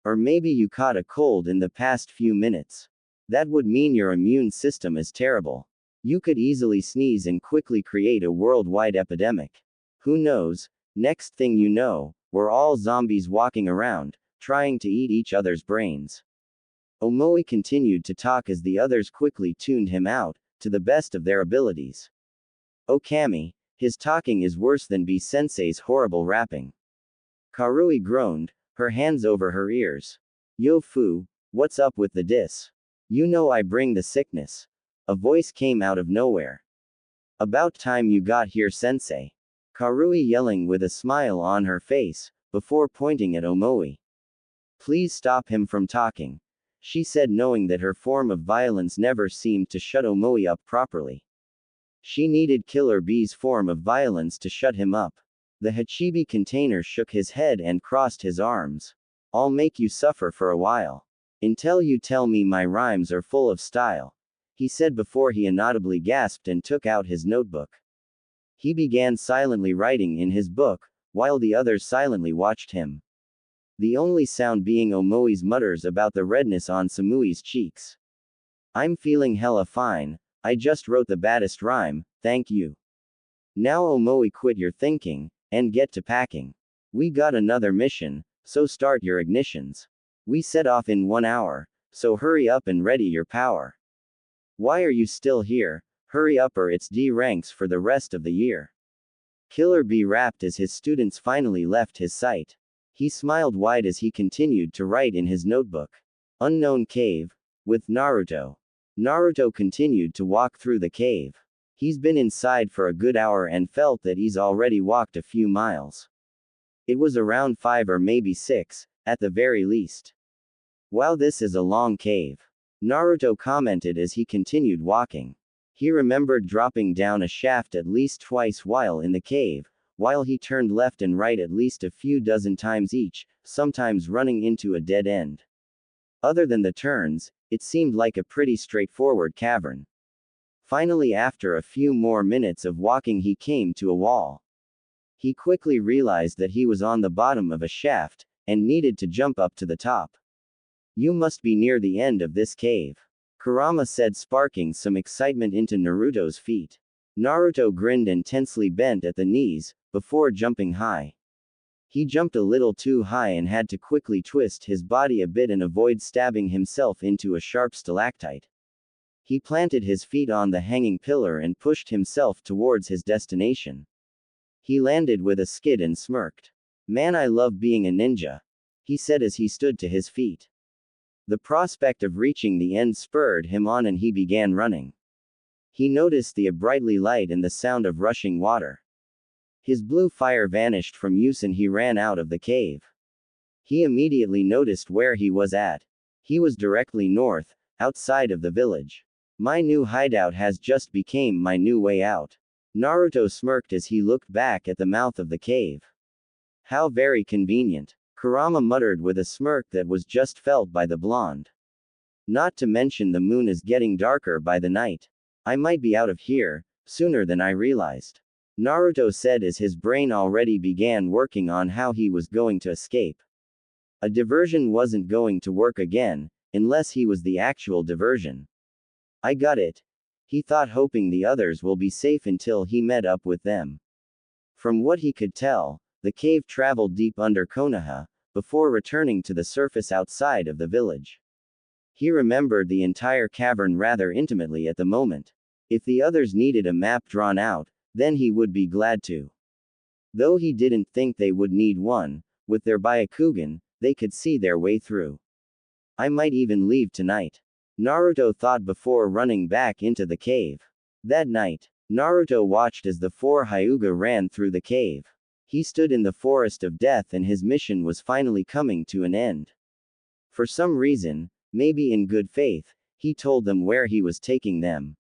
Or maybe you caught a cold in the past few minutes. That would mean your immune system is terrible. You could easily sneeze and quickly create a worldwide epidemic. Who knows, next thing you know, we're all zombies walking around, trying to eat each other's brains. Omoi continued to talk as the others quickly tuned him out, to the best of their abilities. Oh Kami, his talking is worse than B-sensei's horrible rapping. Karui groaned, her hands over her ears. Yo Fu, What's up with the dis? You know I bring the sickness. A voice came out of nowhere. About time you got here, sensei. Karui yelling with a smile on her face, before pointing at Omoi. Please stop him from talking, she said, knowing that her form of violence never seemed to shut Omoi up properly. She needed Killer Bee's form of violence to shut him up. The Hachibi container shook his head and crossed his arms. I'll make you suffer for a while. Until you tell me my rhymes are full of style, he said before he inaudibly gasped and took out his notebook. He began silently writing in his book, while the others silently watched him. The only sound being Omoi's mutters about the redness on Samui's cheeks. I'm feeling hella fine, I just wrote the baddest rhyme, thank you. Now Omoi, quit your thinking, and get to packing. We got another mission, so start your ignitions. We set off in 1 hour, so hurry up and ready your power. Why are you still here? Hurry up or it's D ranks for the rest of the year. Killer Bee rapped as his students finally left his sight. He smiled wide as he continued to write in his notebook. Unknown cave. With Naruto. Naruto continued to walk through the cave. He's been inside for a good hour and felt that he's already walked a few miles. It was around 5 or maybe 6, at the very least. Wow, this is a long cave. Naruto commented as he continued walking. He remembered dropping down a shaft at least twice while in the cave, while he turned left and right at least a few dozen times each, sometimes running into a dead end. Other than the turns, it seemed like a pretty straightforward cavern. Finally, after a few more minutes of walking, he came to a wall. He quickly realized that he was on the bottom of a shaft, and needed to jump up to the top. You must be near the end of this cave, Kurama said, sparking some excitement into Naruto's feet. Naruto grinned and tensely bent at the knees, before jumping high. He jumped a little too high and had to quickly twist his body a bit and avoid stabbing himself into a sharp stalactite. He planted his feet on the hanging pillar and pushed himself towards his destination. He landed with a skid and smirked. Man, I love being a ninja, he said as he stood to his feet. The prospect of reaching the end spurred him on and he began running. He noticed the brightly light and the sound of rushing water. His blue fire vanished from use and he ran out of the cave. He immediately noticed where he was at. He was directly north, outside of the village. My new hideout has just became my new way out. Naruto smirked as he looked back at the mouth of the cave. How very convenient, Kurama muttered with a smirk that was just felt by the blonde. Not to mention the moon is getting darker by the night. I might be out of here, sooner than I realized, Naruto said as his brain already began working on how he was going to escape. A diversion wasn't going to work again, unless he was the actual diversion. I got it, he thought, hoping the others will be safe until he met up with them. From what he could tell, the cave traveled deep under Konoha, before returning to the surface outside of the village. He remembered the entire cavern rather intimately at the moment. If the others needed a map drawn out, then he would be glad to. Though he didn't think they would need one, with their Byakugan, they could see their way through. I might even leave tonight, Naruto thought before running back into the cave. That night, Naruto watched as the 4 Hyuga ran through the cave. He stood in the forest of death and his mission was finally coming to an end. For some reason, maybe in good faith, he told them where he was taking them.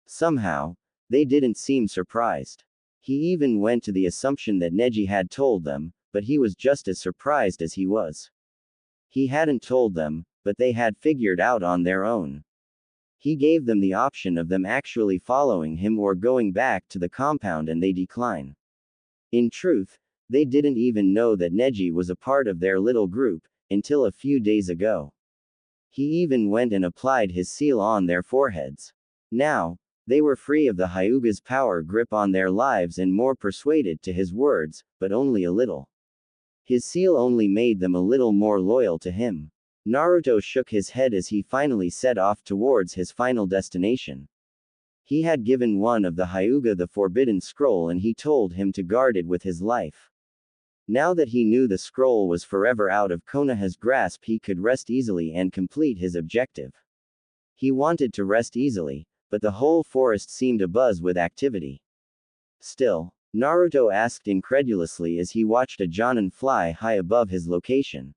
Somehow, they didn't seem surprised. He even went to the assumption that Neji had told them, but he was just as surprised as he was. He hadn't told them, but they had figured out on their own. He gave them the option of them actually following him or going back to the compound and they decline. In truth, they didn't even know that Neji was a part of their little group, until a few days ago. He even went and applied his seal on their foreheads. Now, they were free of the Hyuga's power grip on their lives and more persuaded to his words, but only a little. His seal only made them a little more loyal to him. Naruto shook his head as he finally set off towards his final destination. He had given one of the Hyuga the forbidden scroll and he told him to guard it with his life. Now that he knew the scroll was forever out of Konoha's grasp, he could rest easily and complete his objective. He wanted to rest easily, but the whole forest seemed abuzz with activity. Still, Naruto asked incredulously as he watched a Jonin fly high above his location.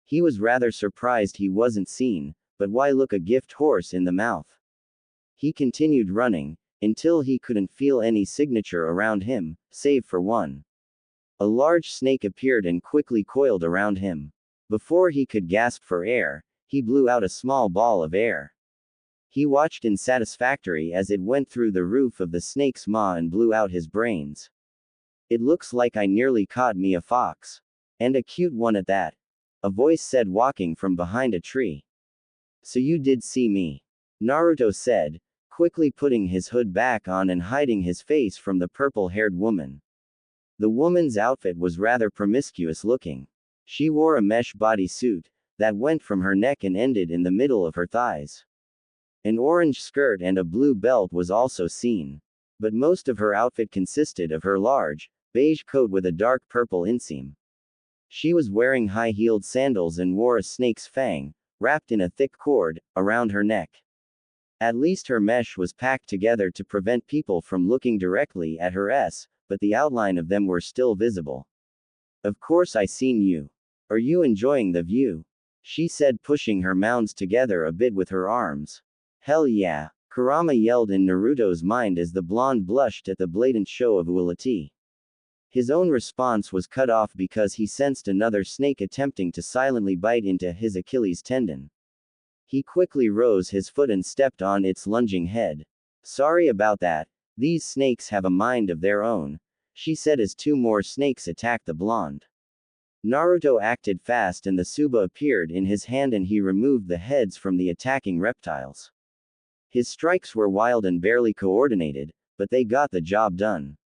He was rather surprised he wasn't seen, but why look a gift horse in the mouth? He continued running, until he couldn't feel any signature around him, save for one. A large snake appeared and quickly coiled around him. Before he could gasp for air, he blew out a small ball of air. He watched in satisfaction as it went through the roof of the snake's maw and blew out his brains. It looks like I nearly caught me a fox. And a cute one at that. A voice said walking from behind a tree. So you did see me. Naruto said, quickly putting his hood back on and hiding his face from the purple-haired woman. The woman's outfit was rather promiscuous looking. She wore a mesh bodysuit that went from her neck and ended in the middle of her thighs. An orange skirt and a blue belt was also seen. But most of her outfit consisted of her large, beige coat with a dark purple inseam. She was wearing high-heeled sandals and wore a snake's fang, wrapped in a thick cord, around her neck. At least her mesh was packed together to prevent people from looking directly at her but the outline of them were still visible. Of course I seen you. Are you enjoying the view? She said, pushing her mounds together a bit with her arms. Hell yeah, Kurama yelled in Naruto's mind as the blonde blushed at the blatant show of utility. His own response was cut off because he sensed another snake attempting to silently bite into his Achilles tendon. He quickly rose his foot and stepped on its lunging head. Sorry about that. These snakes have a mind of their own, she said as two more snakes attacked the blonde. Naruto acted fast and the Tsuba appeared in his hand and he removed the heads from the attacking reptiles. His strikes were wild and barely coordinated, but they got the job done.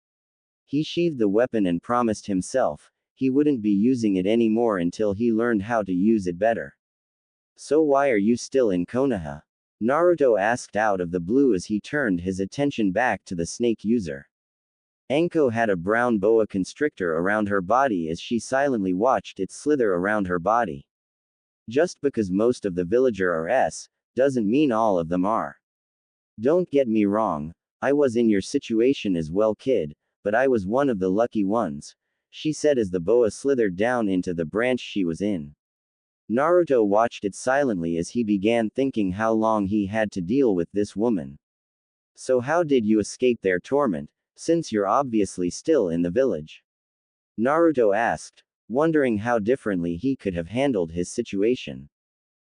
He sheathed the weapon and promised himself he wouldn't be using it anymore until he learned how to use it better. So why are you still in Konoha? Naruto asked out of the blue as he turned his attention back to the snake user. Anko had a brown boa constrictor around her body as she silently watched it slither around her body. Just because most of the villager are doesn't mean all of them are. Don't get me wrong, I was in your situation as well, kid, but I was one of the lucky ones, she said as the boa slithered down into the branch she was in. Naruto watched it silently as he began thinking how long he had to deal with this woman. So how did you escape their torment, since you're obviously still in the village? Naruto asked, wondering how differently he could have handled his situation.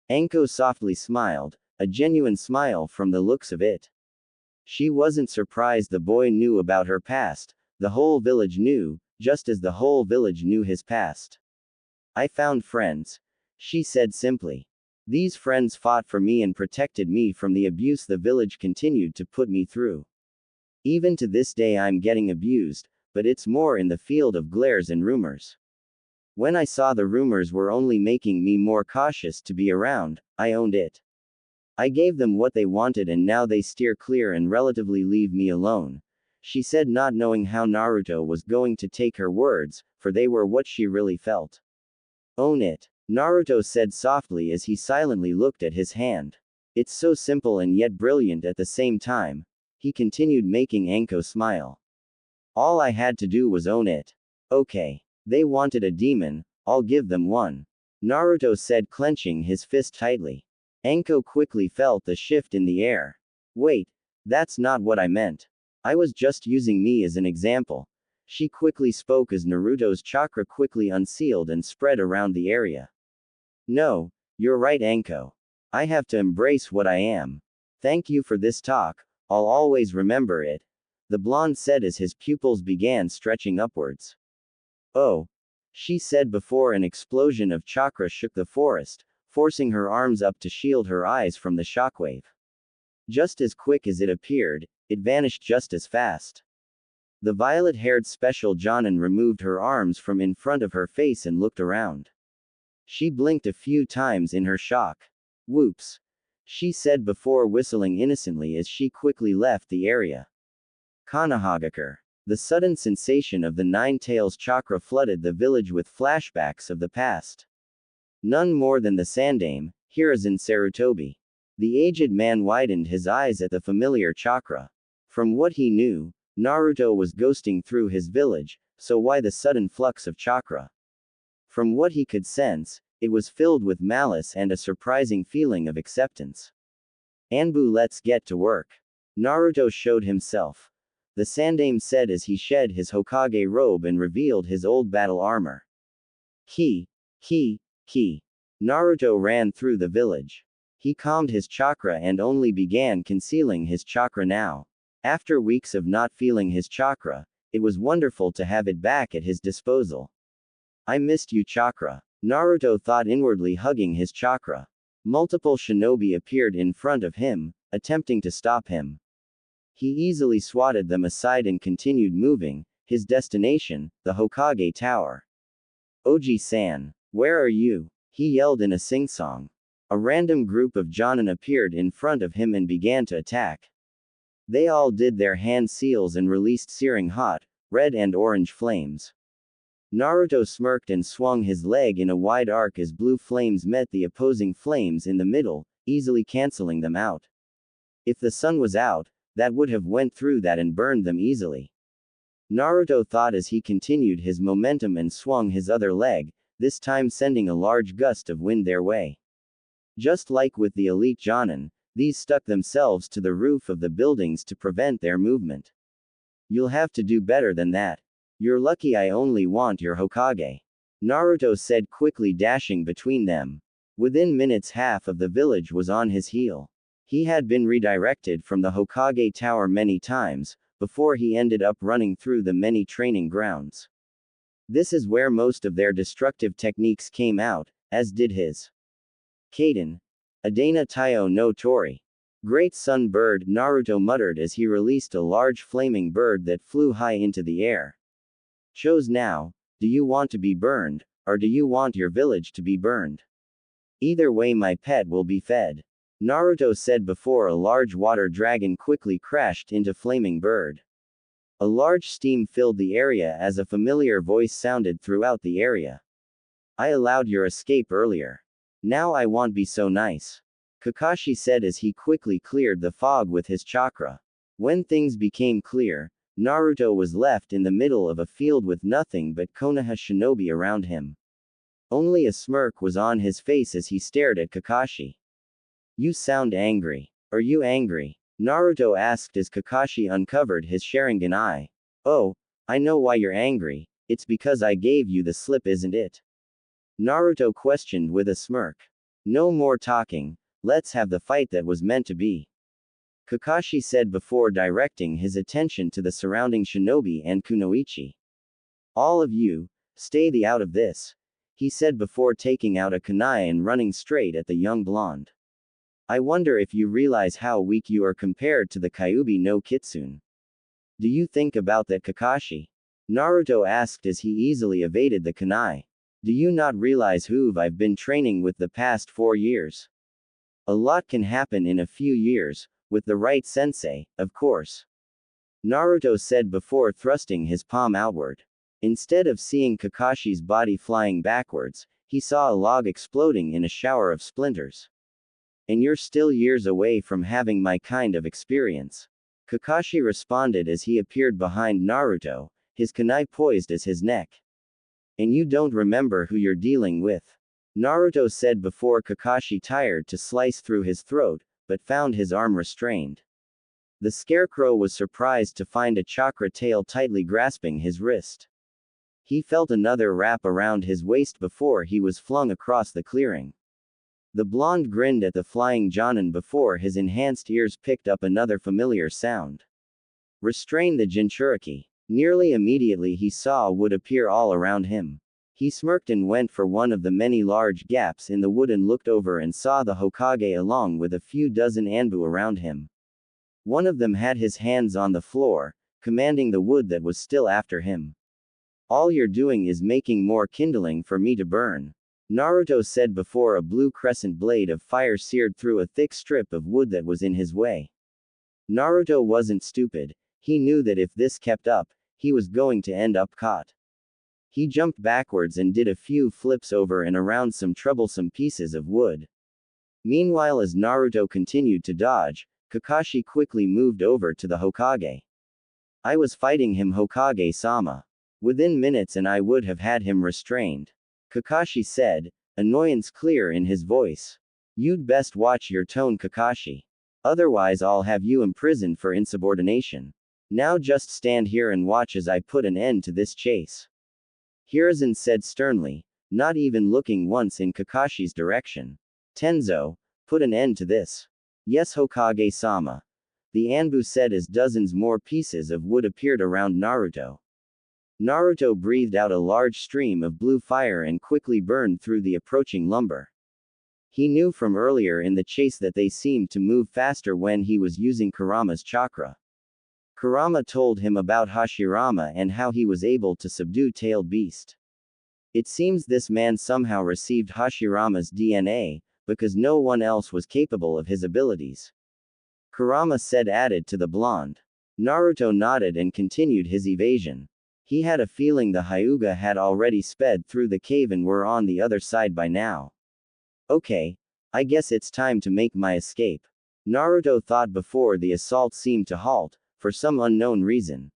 Anko softly smiled, a genuine smile from the looks of it. She wasn't surprised the boy knew about her past, the whole village knew, just as the whole village knew his past. I found friends, she said simply. These friends fought for me and protected me from the abuse the village continued to put me through. Even to this day I'm getting abused, but it's more in the field of glares and rumors. When I saw the rumors were only making me more cautious to be around, I owned it. I gave them what they wanted and now they steer clear and relatively leave me alone, she said, not knowing how Naruto was going to take her words, for they were what she really felt. Own it, Naruto said softly as he silently looked at his hand. It's so simple and yet brilliant at the same time, he continued, making Anko smile. All I had to do was own it. Okay. They wanted a demon, I'll give them one, Naruto said, clenching his fist tightly. Anko quickly felt the shift in the air. Wait, that's not what I meant. I was just using me as an example, she quickly spoke as Naruto's chakra quickly unsealed and spread around the area. No, you're right, Anko. I have to embrace what I am. Thank you for this talk, I'll always remember it, the blonde said as his pupils began stretching upwards. Oh, she said before an explosion of chakra shook the forest, forcing her arms up to shield her eyes from the shockwave. Just as quick as it appeared, it vanished just as fast. The violet-haired special Jonin removed her arms from in front of her face and looked around. She blinked a few times in her shock. Whoops, she said before whistling innocently as she quickly left the area. Konohagakure. The sudden sensation of the Nine Tails chakra flooded the village with flashbacks of the past. None more than the Sandaime, Hiruzen Sarutobi. The aged man widened his eyes at the familiar chakra. From what he knew, Naruto was ghosting through his village, so why the sudden flux of chakra? From what he could sense, it was filled with malice and a surprising feeling of acceptance. Anbu, let's get to work. Naruto showed himself. The Sandaime said as he shed his Hokage robe and revealed his old battle armor. Ki. Naruto ran through the village. He calmed his chakra and only began concealing his chakra now. After weeks of not feeling his chakra, it was wonderful to have it back at his disposal. I missed you, chakra. Naruto thought inwardly, hugging his chakra. Multiple shinobi appeared in front of him, attempting to stop him. He easily swatted them aside and continued moving, his destination, the Hokage Tower. Oji-san, where are you? He yelled in a sing-song. A random group of Jonin appeared in front of him and began to attack. They all did their hand seals and released searing hot, red and orange flames. Naruto smirked and swung his leg in a wide arc as blue flames met the opposing flames in the middle, easily canceling them out. If the sun was out, that would have went through that and burned them easily. Naruto thought as he continued his momentum and swung his other leg, this time sending a large gust of wind their way. Just like with the elite Jonin, these stuck themselves to the roof of the buildings to prevent their movement. You'll have to do better than that. You're lucky I only want your Hokage. Naruto said, quickly dashing between them. Within minutes, half of the village was on his heel. He had been redirected from the Hokage Tower many times, before he ended up running through the many training grounds. This is where most of their destructive techniques came out, as did his. Kaden. Adana Taiyo no Tori. Great sun bird, Naruto muttered as he released a large flaming bird that flew high into the air. Chose now, do you want to be burned, or do you want your village to be burned? Either way my pet will be fed. Naruto said before a large water dragon quickly crashed into flaming bird. A large steam filled the area as a familiar voice sounded throughout the area. I allowed your escape earlier. Now I won't be so nice. Kakashi said as he quickly cleared the fog with his chakra. When things became clear, Naruto was left in the middle of a field with nothing but Konoha shinobi around him. Only a smirk was on his face as he stared at Kakashi. You sound angry. Are you angry? Naruto asked as Kakashi uncovered his Sharingan eye. Oh, I know why you're angry, it's because I gave you the slip, isn't it? Naruto questioned with a smirk. No more talking, let's have the fight that was meant to be. Kakashi said before directing his attention to the surrounding shinobi and kunoichi. All of you, stay the out of this, he said before taking out a kunai and running straight at the young blonde. I wonder if you realize how weak you are compared to the Kyuubi no Kitsune. Do you think about that, Kakashi? Naruto asked as he easily evaded the kunai. Do you not realize who I've been training with the past 4 years? A lot can happen in a few years, with the right sensei, of course. Naruto said before thrusting his palm outward. Instead of seeing Kakashi's body flying backwards, he saw a log exploding in a shower of splinters. And you're still years away from having my kind of experience. Kakashi responded as he appeared behind Naruto, his kunai poised as his neck. And you don't remember who you're dealing with. Naruto said before Kakashi tired to slice through his throat, but found his arm restrained. The scarecrow was surprised to find a chakra tail tightly grasping his wrist. He felt another wrap around his waist before he was flung across the clearing. The blonde grinned at the flying Jonin before his enhanced ears picked up another familiar sound. Restrain the Jinchuriki. Nearly immediately he saw wood appear all around him. He smirked and went for one of the many large gaps in the wood and looked over and saw the Hokage along with a few dozen Anbu around him. One of them had his hands on the floor, commanding the wood that was still after him. All you're doing is making more kindling for me to burn. Naruto said before a blue crescent blade of fire seared through a thick strip of wood that was in his way. Naruto wasn't stupid. He knew that if this kept up, he was going to end up caught. He jumped backwards and did a few flips over and around some troublesome pieces of wood. Meanwhile, as Naruto continued to dodge, Kakashi quickly moved over to the Hokage. I was fighting him, Hokage-sama. Within minutes and I would have had him restrained. Kakashi said, annoyance clear in his voice. You'd best watch your tone, Kakashi. Otherwise I'll have you imprisoned for insubordination. Now just stand here and watch as I put an end to this chase. Hiruzen said sternly, not even looking once in Kakashi's direction. Tenzo, put an end to this. Yes, Hokage-sama. The Anbu said as dozens more pieces of wood appeared around Naruto. Naruto breathed out a large stream of blue fire and quickly burned through the approaching lumber. He knew from earlier in the chase that they seemed to move faster when he was using Kurama's chakra. Kurama told him about Hashirama and how he was able to subdue Tailed Beast. It seems this man somehow received Hashirama's DNA, because no one else was capable of his abilities. Kurama said, added to the blonde. Naruto nodded and continued his evasion. He had a feeling the Hyuga had already sped through the cave and were on the other side by now. Okay, I guess it's time to make my escape. Naruto thought before the assault seemed to halt, for some unknown reason.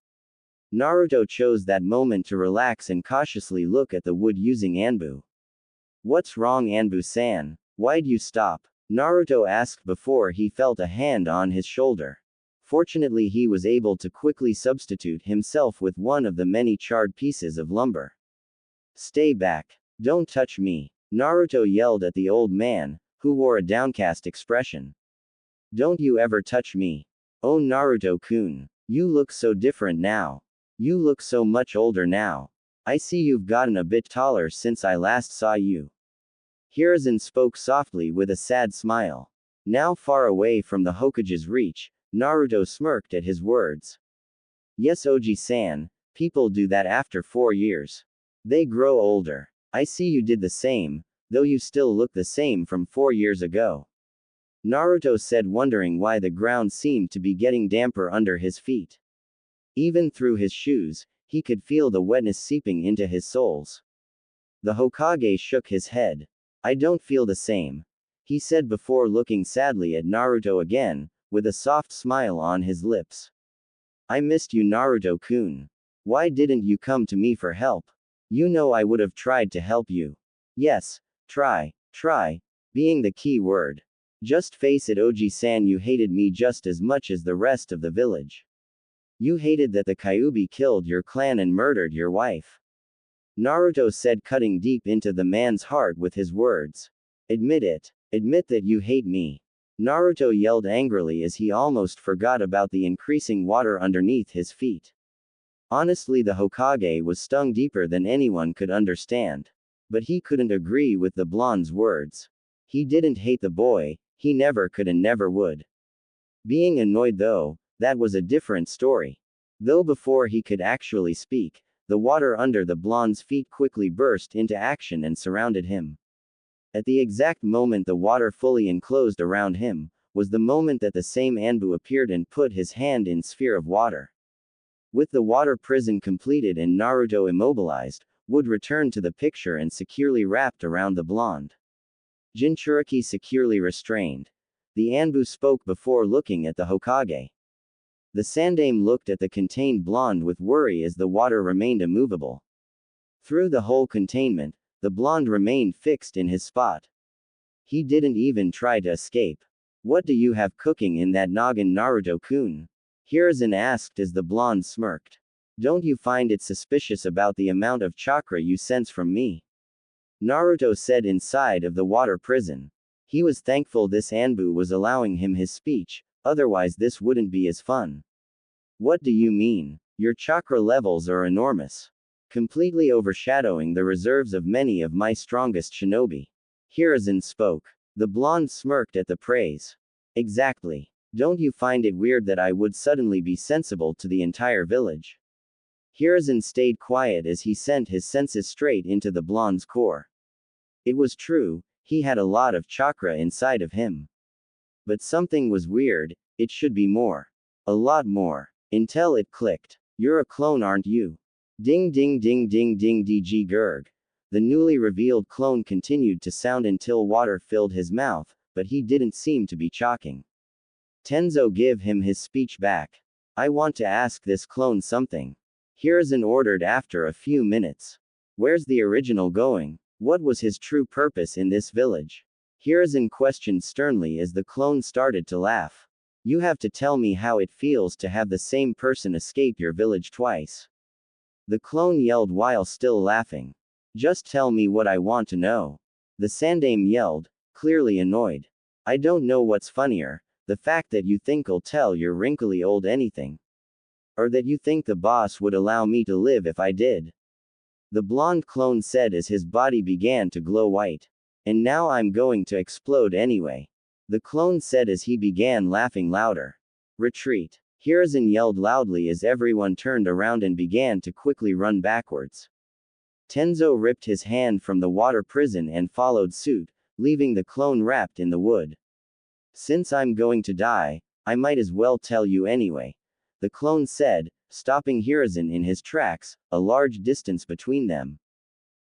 Naruto chose that moment to relax and cautiously look at the wood using Anbu. What's wrong, Anbu-san? Why'd you stop? Naruto asked before he felt a hand on his shoulder. Fortunately, he was able to quickly substitute himself with one of the many charred pieces of lumber. Stay back. Don't touch me. Naruto yelled at the old man, who wore a downcast expression. Don't you ever touch me. Oh, Naruto-kun. You look so different now. You look so much older now. I see you've gotten a bit taller since I last saw you. Hiruzen spoke softly with a sad smile. Now far away from the Hokage's reach, Naruto smirked at his words. Yes, Oji-san, people do that after 4 years. They grow older. I see you did the same, though you still look the same from 4 years ago. Naruto said, wondering why the ground seemed to be getting damper under his feet. Even through his shoes, he could feel the wetness seeping into his soles. The Hokage shook his head. I don't feel the same, he said before looking sadly at Naruto again, with a soft smile on his lips. I missed you, Naruto-kun. Why didn't you come to me for help? You know I would have tried to help you. Yes, try, being the key word. Just face it, Oji-san, you hated me just as much as the rest of the village. You hated that the Kyuubi killed your clan and murdered your wife. Naruto said, cutting deep into the man's heart with his words. Admit it. Admit that you hate me. Naruto yelled angrily as he almost forgot about the increasing water underneath his feet. Honestly, the Hokage was stung deeper than anyone could understand. But he couldn't agree with the blonde's words. He didn't hate the boy, he never could and never would. Being annoyed though, that was a different story. Though before he could actually speak, the water under the blonde's feet quickly burst into action and surrounded him. At the exact moment the water fully enclosed around him, was the moment that the same Anbu appeared and put his hand in sphere of water. With the water prison completed and Naruto immobilized, wood returned to the picture and securely wrapped around the blonde. Jinchuriki securely restrained. The Anbu spoke before looking at the Hokage. The Sandaime looked at the contained blonde with worry as the water remained immovable. Through the whole containment, the blonde remained fixed in his spot. He didn't even try to escape. What do you have cooking in that noggin, Naruto-kun? Hiruzen asked as the blonde smirked. Don't you find it suspicious about the amount of chakra you sense from me? Naruto said inside of the water prison. He was thankful this Anbu was allowing him his speech, otherwise this wouldn't be as fun. What do you mean? Your chakra levels are enormous. Completely overshadowing the reserves of many of my strongest shinobi. Hiruzen spoke. The blonde smirked at the praise. Exactly. Don't you find it weird that I would suddenly be sensible to the entire village? Hiruzen stayed quiet as he sent his senses straight into the blonde's core. It was true, he had a lot of chakra inside of him. But something was weird, it should be more. A lot more. Until it clicked. You're a clone, aren't you? Ding ding ding ding ding dg gurg. The newly revealed clone continued to sound until water filled his mouth, but he didn't seem to be choking. Tenzo give him his speech back. I want to ask this clone something. Hiruzen ordered after a few minutes. Where's the original going? What was his true purpose in this village? Hiruzen questioned sternly as the clone started to laugh. You have to tell me how it feels to have the same person escape your village twice. The clone yelled while still laughing. Just tell me what I want to know. The Sandaime yelled, clearly annoyed. I don't know what's funnier, the fact that you think I'll tell your wrinkly old anything. Or that you think the boss would allow me to live if I did. The blonde clone said as his body began to glow white. And now I'm going to explode anyway. The clone said as he began laughing louder. Retreat. Hiruzen yelled loudly as everyone turned around and began to quickly run backwards. Tenzo ripped his hand from the water prison and followed suit, leaving the clone wrapped in the wood. Since I'm going to die, I might as well tell you anyway. The clone said, stopping Hiruzen in his tracks, a large distance between them.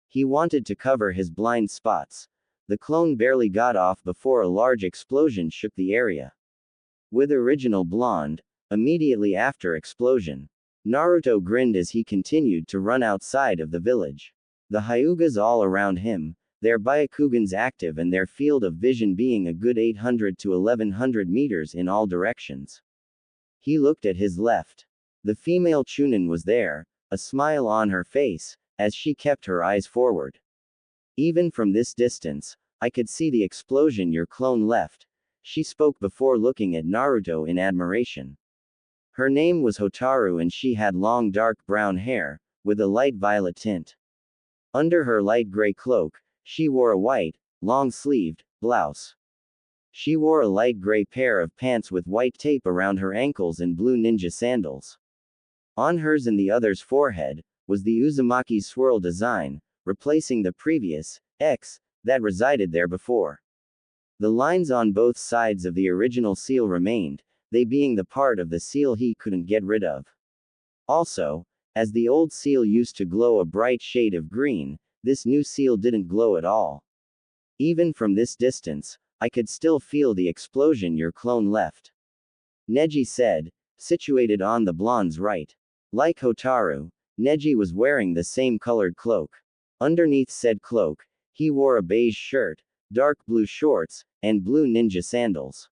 He wanted to cover his blind spots. The clone barely got off before a large explosion shook the area. With original blonde, immediately after explosion, Naruto grinned as he continued to run outside of the village. The Hyugas all around him, their Byakugans active and their field of vision being a good 800 to 1100 meters in all directions. He looked at his left. The female Chunin was there, a smile on her face, as she kept her eyes forward. Even from this distance, I could see the explosion your clone left. She spoke before looking at Naruto in admiration. Her name was Hotaru and she had long dark brown hair, with a light violet tint. Under her light gray cloak, she wore a white, long-sleeved, blouse. She wore a light gray pair of pants with white tape around her ankles and blue ninja sandals. On hers and the other's forehead, was the Uzumaki's swirl design, replacing the previous X that resided there before. The lines on both sides of the original seal remained, they being the part of the seal he couldn't get rid of. Also, as the old seal used to glow a bright shade of green, this new seal didn't glow at all. Even from this distance, I could still feel the explosion your clone left. Neji said, situated on the blonde's right. Like Hotaru, Neji was wearing the same colored cloak. Underneath said cloak, he wore a beige shirt, dark blue shorts, and blue ninja sandals.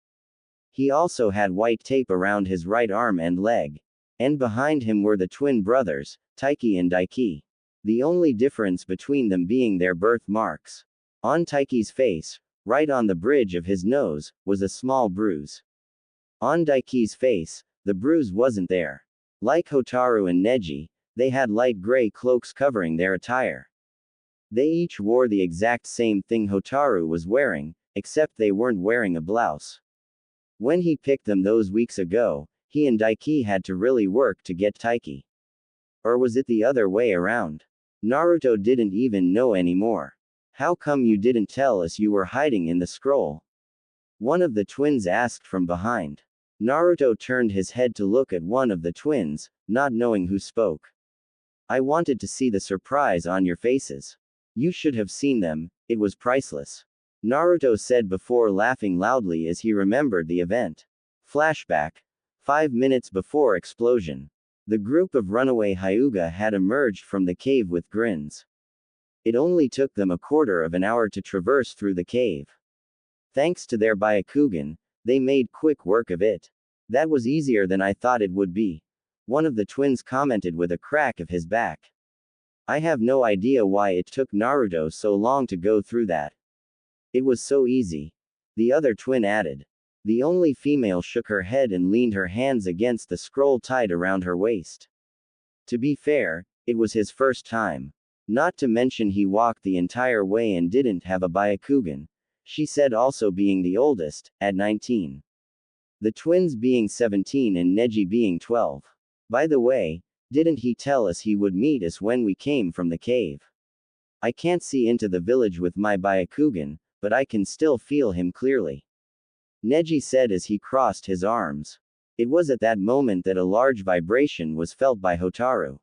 He also had white tape around his right arm and leg. And behind him were the twin brothers, Taiki and Daiki. The only difference between them being their birthmarks. On Taiki's face, right on the bridge of his nose, was a small bruise. On Daiki's face, the bruise wasn't there. Like Hotaru and Neji, they had light gray cloaks covering their attire. They each wore the exact same thing Hotaru was wearing, except they weren't wearing a blouse. When he picked them those weeks ago, he and Daiki had to really work to get Taiki. Or was it the other way around? Naruto didn't even know anymore. How come you didn't tell us you were hiding in the scroll? One of the twins asked from behind. Naruto turned his head to look at one of the twins, not knowing who spoke. I wanted to see the surprise on your faces. You should have seen them, it was priceless. Naruto said before laughing loudly as he remembered the event. Flashback. 5 minutes before explosion. The group of runaway Hyuga had emerged from the cave with grins. It only took them a quarter of an hour to traverse through the cave. Thanks to their Byakugan, they made quick work of it. That was easier than I thought it would be. One of the twins commented with a crack of his back. I have no idea why it took Naruto so long to go through that. It was so easy. The other twin added. The only female shook her head and leaned her hands against the scroll tied around her waist. To be fair, it was his first time. Not to mention he walked the entire way and didn't have a Byakugan. She said, also being the oldest, at 19. The twins being 17 and Neji being 12. By the way, didn't he tell us he would meet us when we came from the cave? I can't see into the village with my Byakugan, but I can still feel him clearly. Neji said as he crossed his arms. It was at that moment that a large vibration was felt by Hotaru.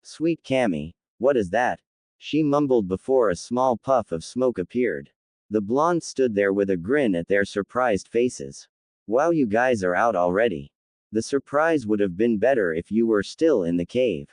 Sweet Kami, what is that? She mumbled before a small puff of smoke appeared. The blonde stood there with a grin at their surprised faces. Wow, you guys are out already. The surprise would have been better if you were still in the cave.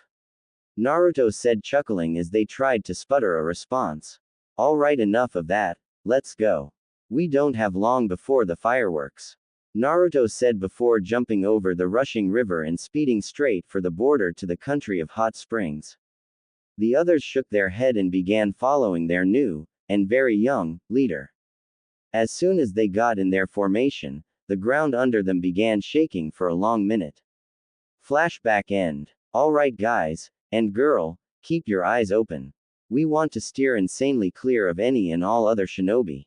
Naruto said, chuckling as they tried to sputter a response. Alright, enough of that, let's go. We don't have long before the fireworks. Naruto said before jumping over the rushing river and speeding straight for the border to the country of hot springs. The others shook their head and began following their new, and very young, leader. As soon as they got in their formation, the ground under them began shaking for a long minute. Flashback end. Alright guys, and girl, keep your eyes open. We want to steer insanely clear of any and all other shinobi.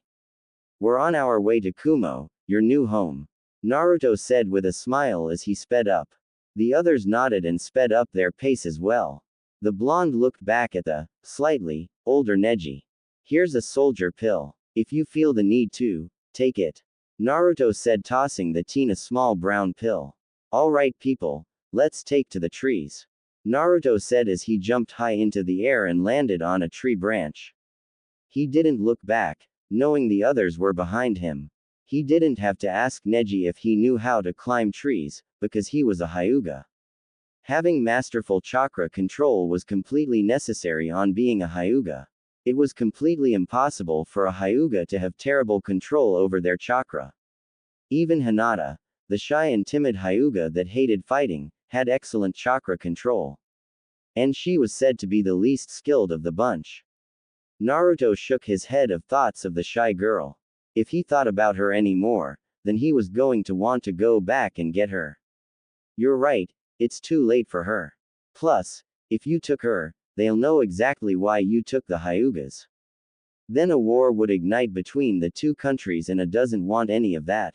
We're on our way to Kumo, your new home. Naruto said with a smile as he sped up. The others nodded and sped up their pace as well. The blonde looked back at the, slightly, older Neji. Here's a soldier pill. If you feel the need to, take it. Naruto said, tossing the teen a small brown pill. Alright people, let's take to the trees. Naruto said as he jumped high into the air and landed on a tree branch. He didn't look back, knowing the others were behind him. He didn't have to ask Neji if he knew how to climb trees, because he was a Hyuga. Having masterful chakra control was completely necessary on being a Hyuga. It was completely impossible for a Hyuga to have terrible control over their chakra. Even Hinata, the shy and timid Hyuga that hated fighting, had excellent chakra control. And she was said to be the least skilled of the bunch. Naruto shook his head of thoughts of the shy girl. If he thought about her anymore, then he was going to want to go back and get her. You're right, it's too late for her. Plus, if you took her, they'll know exactly why you took the Hyugas. Then a war would ignite between the two countries and I doesn't want any of that.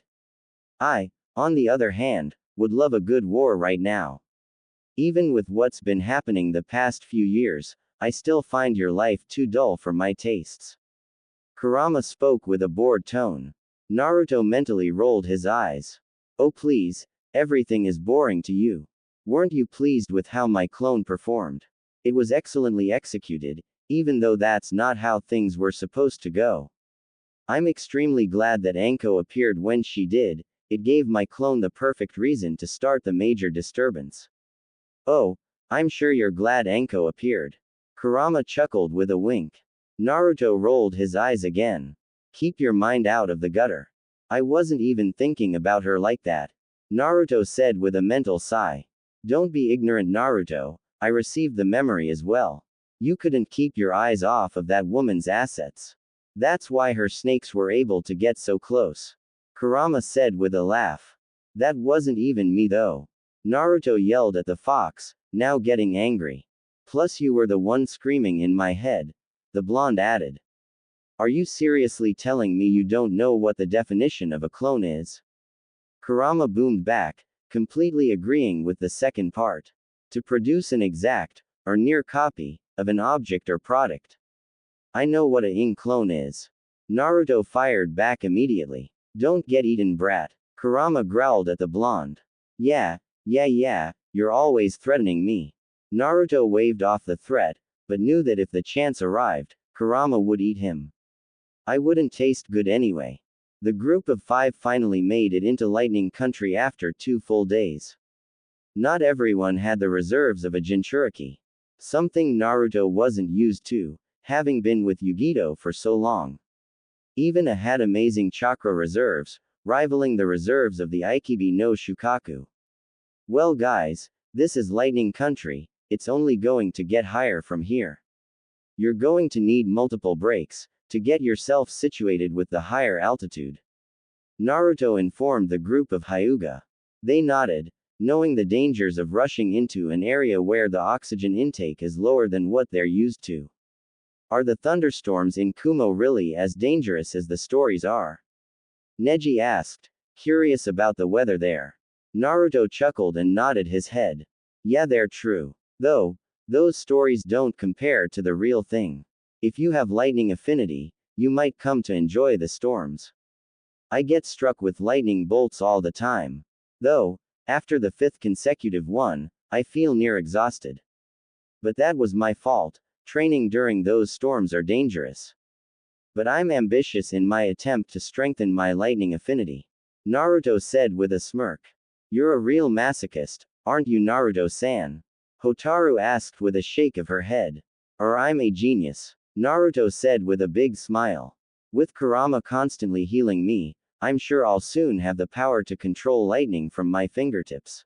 I, on the other hand, would love a good war right now. Even with what's been happening the past few years, I still find your life too dull for my tastes. Kurama spoke with a bored tone. Naruto mentally rolled his eyes. Oh please, everything is boring to you. Weren't you pleased with how my clone performed? It was excellently executed, even though that's not how things were supposed to go. I'm extremely glad that Anko appeared when she did. It gave my clone the perfect reason to start the major disturbance. Oh, I'm sure you're glad Anko appeared. Kurama chuckled with a wink. Naruto rolled his eyes again. Keep your mind out of the gutter. I wasn't even thinking about her like that. Naruto said with a mental sigh. Don't be ignorant, Naruto, I received the memory as well. You couldn't keep your eyes off of that woman's assets. That's why her snakes were able to get so close. Kurama said with a laugh. That wasn't even me though. Naruto yelled at the fox, now getting angry. Plus you were the one screaming in my head. The blonde added. Are you seriously telling me you don't know what the definition of a clone is? Kurama boomed back, completely agreeing with the second part. To produce an exact, or near copy, of an object or product. I know what a ing clone is. Naruto fired back immediately. Don't get eaten, brat. Kurama growled at the blonde. Yeah, you're always threatening me. Naruto waved off the threat, but knew that if the chance arrived, Kurama would eat him. I wouldn't taste good anyway. The group of 5 finally made it into Lightning Country after 2 full days. Not everyone had the reserves of a Jinchuriki. Something Naruto wasn't used to, having been with Yugito for so long. Even a had amazing chakra reserves, rivaling the reserves of the Aikibi no Shukaku. Well guys, this is Lightning Country, it's only going to get higher from here. You're going to need multiple breaks, to get yourself situated with the higher altitude. Naruto informed the group of Hyuga. They nodded, knowing the dangers of rushing into an area where the oxygen intake is lower than what they're used to. Are the thunderstorms in Kumo really as dangerous as the stories are? Neji asked, curious about the weather there. Naruto chuckled and nodded his head. Yeah, they're true. Though, those stories don't compare to the real thing. If you have lightning affinity, you might come to enjoy the storms. I get struck with lightning bolts all the time. Though, After the 5th consecutive one, I feel near exhausted. But that was my fault. Training during those storms are dangerous. But I'm ambitious in my attempt to strengthen my lightning affinity. Naruto said with a smirk. You're a real masochist, aren't you, Naruto-san? Hotaru asked with a shake of her head. Or I'm a genius. Naruto said with a big smile. With Kurama constantly healing me, I'm sure I'll soon have the power to control lightning from my fingertips.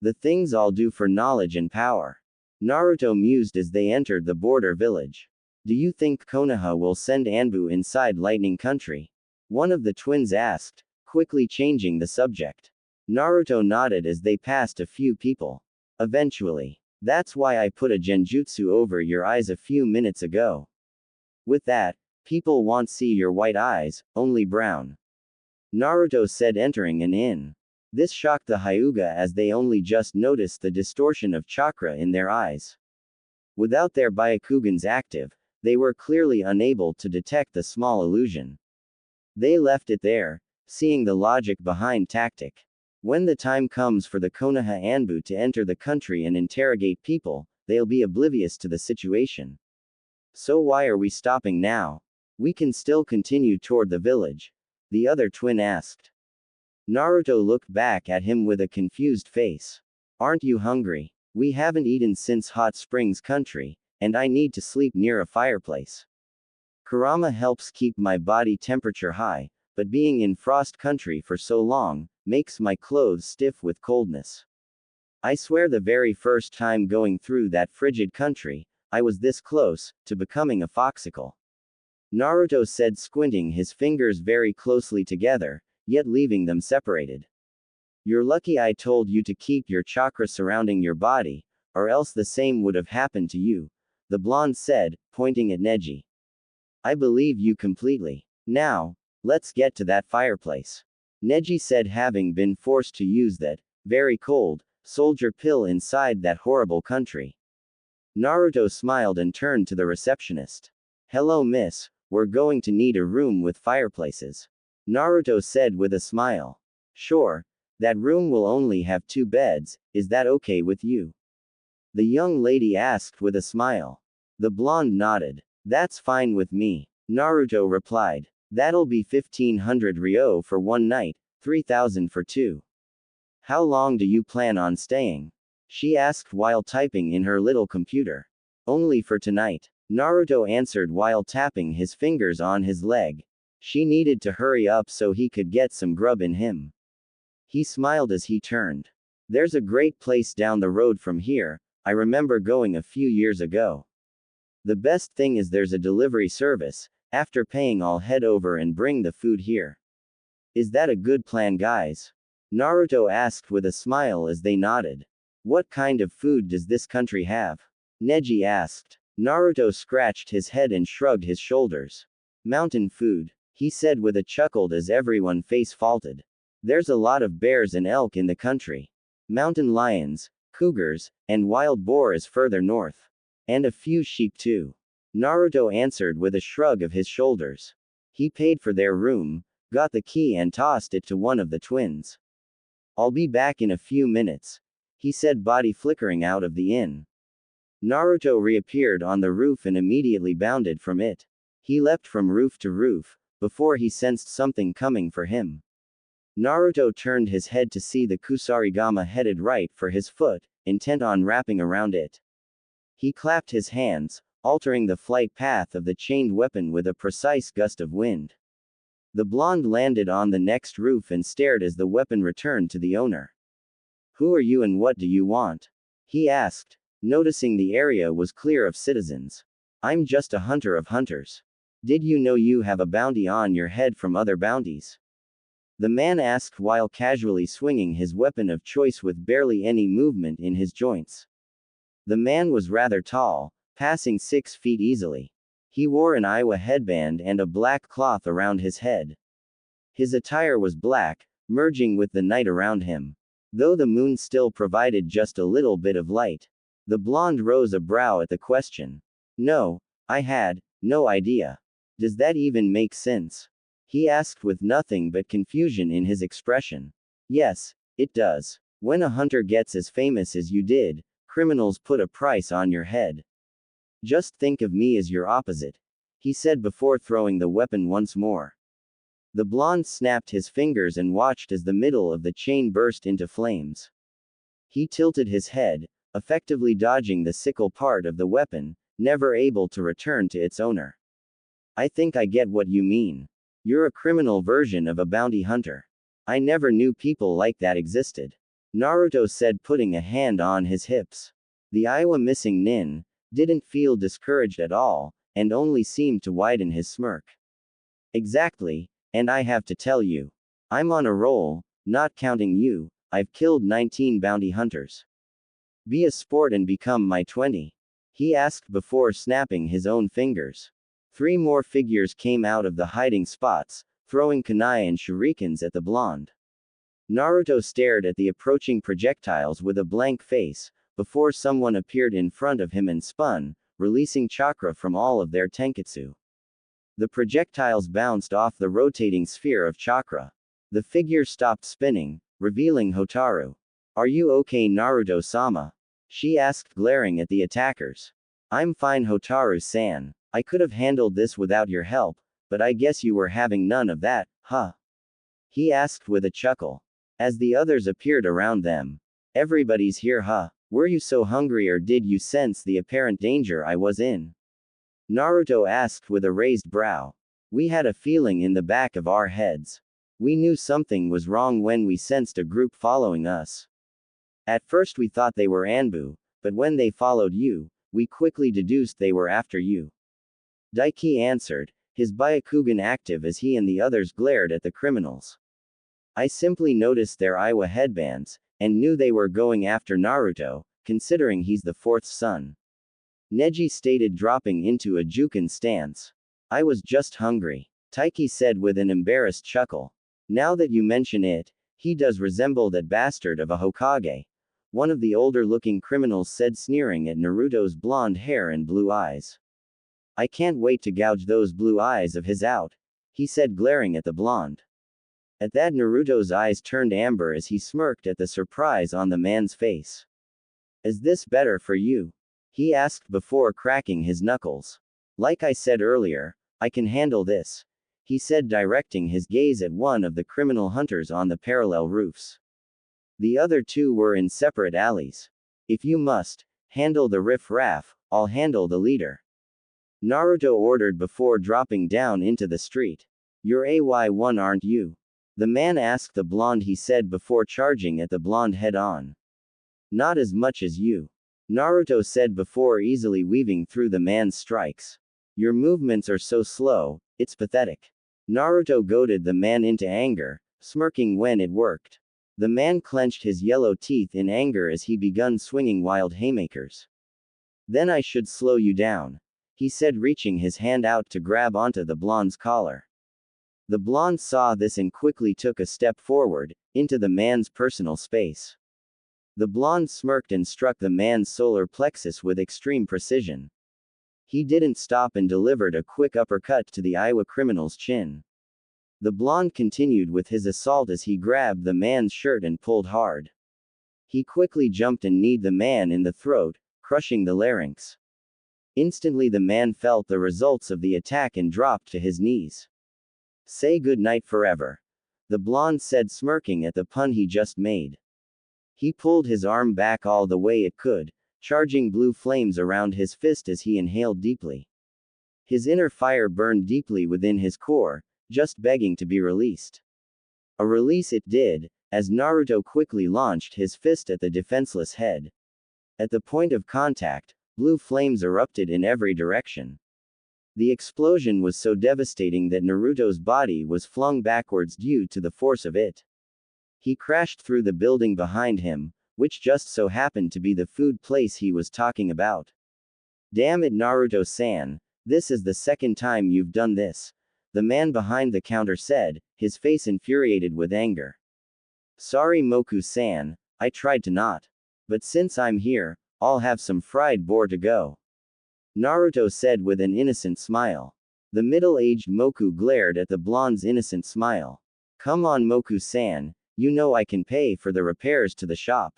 The things I'll do for knowledge and power. Naruto mused as they entered the border village. Do you think Konoha will send Anbu inside Lightning Country? One of the twins asked, quickly changing the subject. Naruto nodded as they passed a few people. Eventually. That's why I put a genjutsu over your eyes a few minutes ago. With that, people won't see your white eyes, only brown. Naruto said, entering an inn. This shocked the Hyuga as they only just noticed the distortion of chakra in their eyes. Without their Byakugans active, they were clearly unable to detect the small illusion. They left it there, seeing the logic behind tactic. When the time comes for the Konoha Anbu to enter the country and interrogate people, they'll be oblivious to the situation. So why are we stopping now? We can still continue toward the village, the other twin asked. Naruto looked back at him with a confused face. Aren't you hungry? We haven't eaten since Hot Springs Country, and I need to sleep near a fireplace. Kurama helps keep my body temperature high, but being in Frost Country for so long makes my clothes stiff with coldness. I swear the very first time going through that frigid country, I was this close to becoming a foxicle. Naruto said, squinting his fingers very closely together, yet leaving them separated. You're lucky I told you to keep your chakra surrounding your body, or else the same would have happened to you, the blonde said, pointing at Neji. I believe you completely. Now, let's get to that fireplace. Neji said, having been forced to use that very cold soldier pill inside that horrible country. Naruto smiled and turned to the receptionist. Hello miss, we're going to need a room with fireplaces. Naruto said with a smile. Sure, that room will only have 2 beds, is that okay with you? The young lady asked with a smile. The blonde nodded. That's fine with me. Naruto replied. That'll be 1500 ryo for one night, 3000 for 2. How long do you plan on staying? She asked while typing in her little computer. Only for tonight. Naruto answered while tapping his fingers on his leg. She needed to hurry up so he could get some grub in him. He smiled as he turned. There's a great place down the road from here, I remember going a few years ago. The best thing is there's a delivery service, after paying I'll head over and bring the food here. Is that a good plan, guys? Naruto asked with a smile as they nodded. What kind of food does this country have? Neji asked. Naruto scratched his head and shrugged his shoulders. Mountain food, he said with a chuckle as everyone face-faulted. There's a lot of bears and elk in the country. Mountain lions, cougars, and wild boar is further north. And a few sheep too. Naruto answered with a shrug of his shoulders. He paid for their room, got the key and tossed it to one of the twins. I'll be back in a few minutes, he said, body flickering out of the inn. Naruto reappeared on the roof and immediately bounded from it. He leapt from roof to roof, before he sensed something coming for him. Naruto turned his head to see the Kusarigama headed right for his foot, intent on wrapping around it. He clapped his hands, altering the flight path of the chained weapon with a precise gust of wind. The blonde landed on the next roof and stared as the weapon returned to the owner. Who are you and what do you want? He asked, noticing the area was clear of citizens. I'm just a hunter of hunters. Did you know you have a bounty on your head from other bounties? The man asked while casually swinging his weapon of choice with barely any movement in his joints. The man was rather tall, passing 6 feet easily. He wore an Iwa headband and a black cloth around his head. His attire was black, merging with the night around him. Though the moon still provided just a little bit of light. The blonde rose a brow at the question. No, I had no idea. Does that even make sense? He asked with nothing but confusion in his expression. Yes, it does. When a hunter gets as famous as you did, criminals put a price on your head. Just think of me as your opposite, he said before throwing the weapon once more. The blonde snapped his fingers and watched as the middle of the chain burst into flames. He tilted his head, effectively dodging the sickle part of the weapon, never able to return to its owner. I think I get what you mean. You're a criminal version of a bounty hunter. I never knew people like that existed, Naruto said, putting a hand on his hips. The Iowa missing nin didn't feel discouraged at all, and only seemed to widen his smirk. Exactly, and I have to tell you. I'm on a roll, not counting you, I've killed 19 bounty hunters. Be a sport and become my 20. He asked before snapping his own fingers. 3 more figures came out of the hiding spots, throwing kunai and shurikens at the blonde. Naruto stared at the approaching projectiles with a blank face, before someone appeared in front of him and spun, releasing chakra from all of their tenketsu. The projectiles bounced off the rotating sphere of chakra. The figure stopped spinning, revealing Hotaru. Are you okay, Naruto-sama? She asked, glaring at the attackers. I'm fine, Hotaru-san. I could have handled this without your help, but I guess you were having none of that, huh? He asked with a chuckle. As the others appeared around them. Everybody's here, huh? Were you so hungry or did you sense the apparent danger I was in? Naruto asked with a raised brow. We had a feeling in the back of our heads. We knew something was wrong when we sensed a group following us. At first we thought they were Anbu, but when they followed you, we quickly deduced they were after you. Daiki answered, his Byakugan active as he and the others glared at the criminals. I simply noticed their Iwa headbands, and knew they were going after Naruto, considering he's the 4th son. Neji stated, dropping into a Juken stance. I was just hungry, Taiki said with an embarrassed chuckle. Now that you mention it, he does resemble that bastard of a Hokage. One of the older-looking criminals said, sneering at Naruto's blonde hair and blue eyes. I can't wait to gouge those blue eyes of his out, he said, glaring at the blonde. At that, Naruto's eyes turned amber as he smirked at the surprise on the man's face. Is this better for you? He asked before cracking his knuckles. Like I said earlier, I can handle this, he said, directing his gaze at one of the criminal hunters on the parallel roofs. The other 2 were in separate alleys. If you must handle the riff-raff, I'll handle the leader, Naruto ordered before dropping down into the street. You're AY1, aren't you? The man asked the blonde, he said before charging at the blonde head-on. Not as much as you, Naruto said before easily weaving through the man's strikes. Your movements are so slow, it's pathetic. Naruto goaded the man into anger, smirking when it worked. The man clenched his yellow teeth in anger as he begun swinging wild haymakers. Then I should slow you down, he said, reaching his hand out to grab onto the blonde's collar. The blonde saw this and quickly took a step forward, into the man's personal space. The blonde smirked and struck the man's solar plexus with extreme precision. He didn't stop and delivered a quick uppercut to the Iowa criminal's chin. The blonde continued with his assault as he grabbed the man's shirt and pulled hard. He quickly jumped and kneed the man in the throat, crushing the larynx. Instantly the man felt the results of the attack and dropped to his knees. Say good night forever, the blonde said, smirking at the pun he just made. He pulled his arm back all the way it could, charging blue flames around his fist as he inhaled deeply. His inner fire burned deeply within his core, just begging to be released. A release it did, as Naruto quickly launched his fist at the defenseless head. At the point of contact, blue flames erupted in every direction. The explosion was so devastating that Naruto's body was flung backwards due to the force of it. He crashed through the building behind him, which just so happened to be the food place he was talking about. Damn it, Naruto-san, this is the 2nd time you've done this, the man behind the counter said, his face infuriated with anger. Sorry, Moku-san, I tried to not. But since I'm here, I'll have some fried boar to go, Naruto said with an innocent smile. The middle-aged Moku glared at the blonde's innocent smile. Come on, Moku-san, You know I can pay for the repairs to the shop.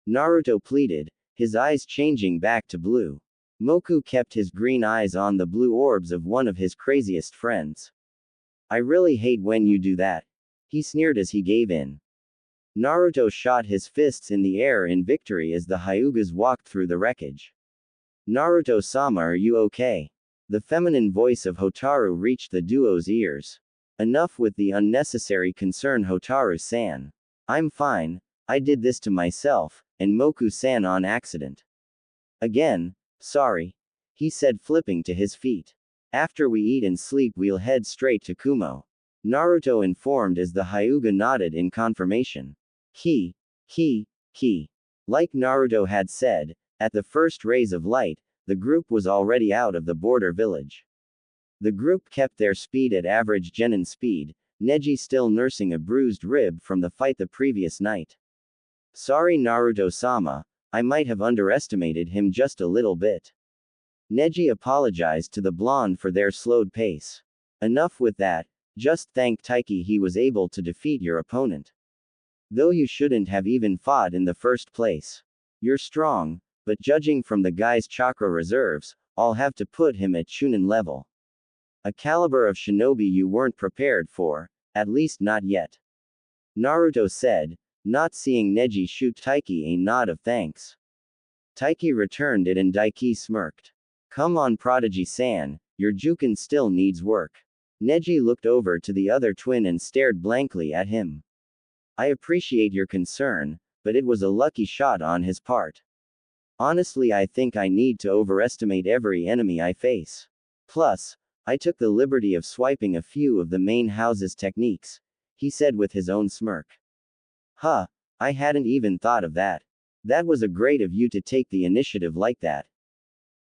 Naruto pleaded, his eyes changing back to blue. Moku kept his green eyes on the blue orbs of one of his craziest friends. I really hate when you do that. He sneered as he gave in. Naruto shot his fists in the air in victory as the Hyugas walked through the wreckage. Naruto-sama, are you okay? The feminine voice of Hotaru reached the duo's ears. Enough with the unnecessary concern, Hotaru-san. I'm fine, I did this to myself, and Moku-san on accident. Again, sorry, he said, flipping to his feet. After we eat and sleep we'll head straight to Kumo. Naruto informed as the Hyuga nodded in confirmation. He. Like Naruto had said, at the first rays of light, the group was already out of the border village. The group kept their speed at average genin speed, Neji still nursing a bruised rib from the fight the previous night. Sorry Naruto-sama, I might have underestimated him just a little bit. Neji apologized to the blonde for their slowed pace. Enough with that, just thank Taiki he was able to defeat your opponent. Though you shouldn't have even fought in the first place. You're strong, but judging from the guy's chakra reserves, I'll have to put him at Chunin level. A caliber of shinobi you weren't prepared for, at least not yet. Naruto said, not seeing Neji shoot Taiki a nod of thanks. Taiki returned it and Daiki smirked. Come on Prodigy-san, your Jukin still needs work. Neji looked over to the other twin and stared blankly at him. I appreciate your concern, but it was a lucky shot on his part. Honestly, I think I need to overestimate every enemy I face. Plus, I took the liberty of swiping a few of the main house's techniques, he said with his own smirk. Huh, I hadn't even thought of that. That was a great of you to take the initiative like that.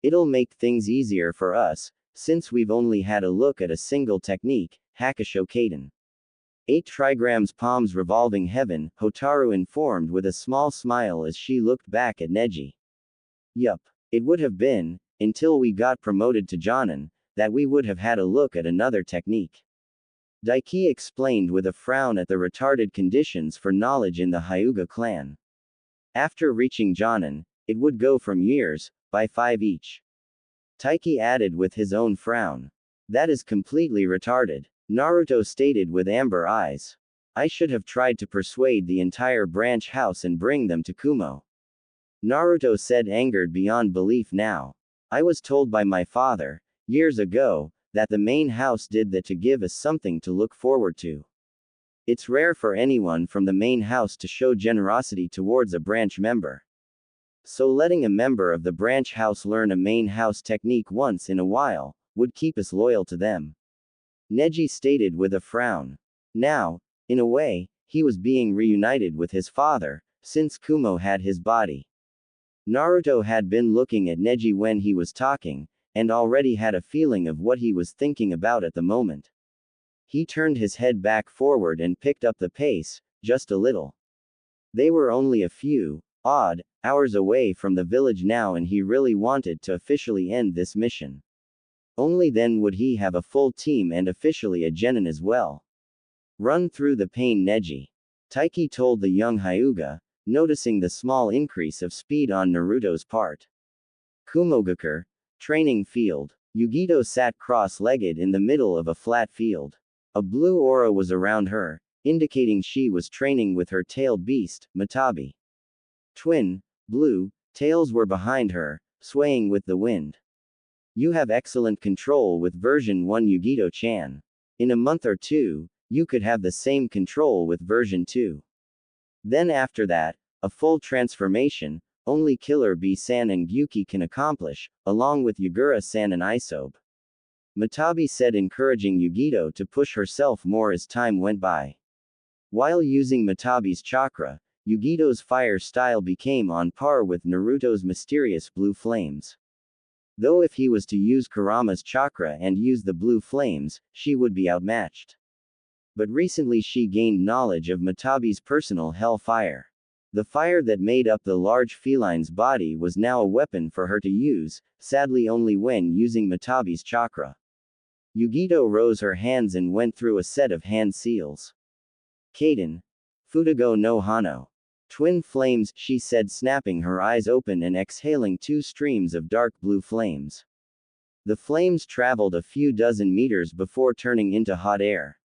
It'll make things easier for us, since we've only had a look at a single technique, Hakusho Kaden. 8 trigrams palms revolving heaven, Hotaru informed with a small smile as she looked back at Neji. Yup. It would have been, until we got promoted to Jonin, that we would have had a look at another technique. Daiki explained with a frown at the retarded conditions for knowledge in the Hyuga clan. After reaching Jonin, it would go from years, by 5 each. Taiki added with his own frown. That is completely retarded. Naruto stated with amber eyes. I should have tried to persuade the entire branch house and bring them to Kumo. Naruto said, angered beyond belief now. I was told by my father, years ago, that the main house did that to give us something to look forward to. It's rare for anyone from the main house to show generosity towards a branch member. So letting a member of the branch house learn a main house technique once in a while, would keep us loyal to them. Neji stated with a frown. Now, in a way, he was being reunited with his father, since Kumo had his body. Naruto had been looking at Neji when he was talking, and already had a feeling of what he was thinking about at the moment. He turned his head back forward and picked up the pace, just a little. They were only a few, odd, hours away from the village now, and he really wanted to officially end this mission. Only then would he have a full team and officially a genin as well. Run through the pain, Neji. Taiki told the young Hyuga, noticing the small increase of speed on Naruto's part. Kumogakure, training field. Yugito sat cross-legged in the middle of a flat field. A blue aura was around her, indicating she was training with her tailed beast, Matabi. Twin, blue, tails were behind her, swaying with the wind. You have excellent control with version 1, Yugito-chan. In a month or two, you could have the same control with version 2. Then after that, a full transformation, only Killer Bee-san and Gyuki can accomplish, along with Yagura-san and Isobe. Matabi said, encouraging Yugito to push herself more as time went by. While using Matabi's chakra, Yugito's fire style became on par with Naruto's mysterious blue flames. Though if he was to use Kurama's chakra and use the blue flames, she would be outmatched. But recently she gained knowledge of Matabi's personal hell fire. The fire that made up the large feline's body was now a weapon for her to use, sadly only when using Matabi's chakra. Yugito rose her hands and went through a set of hand seals. Kaden. Futago no Hano. Twin flames, she said, snapping her eyes open and exhaling two streams of dark blue flames. The flames traveled a few dozen meters before turning into hot air.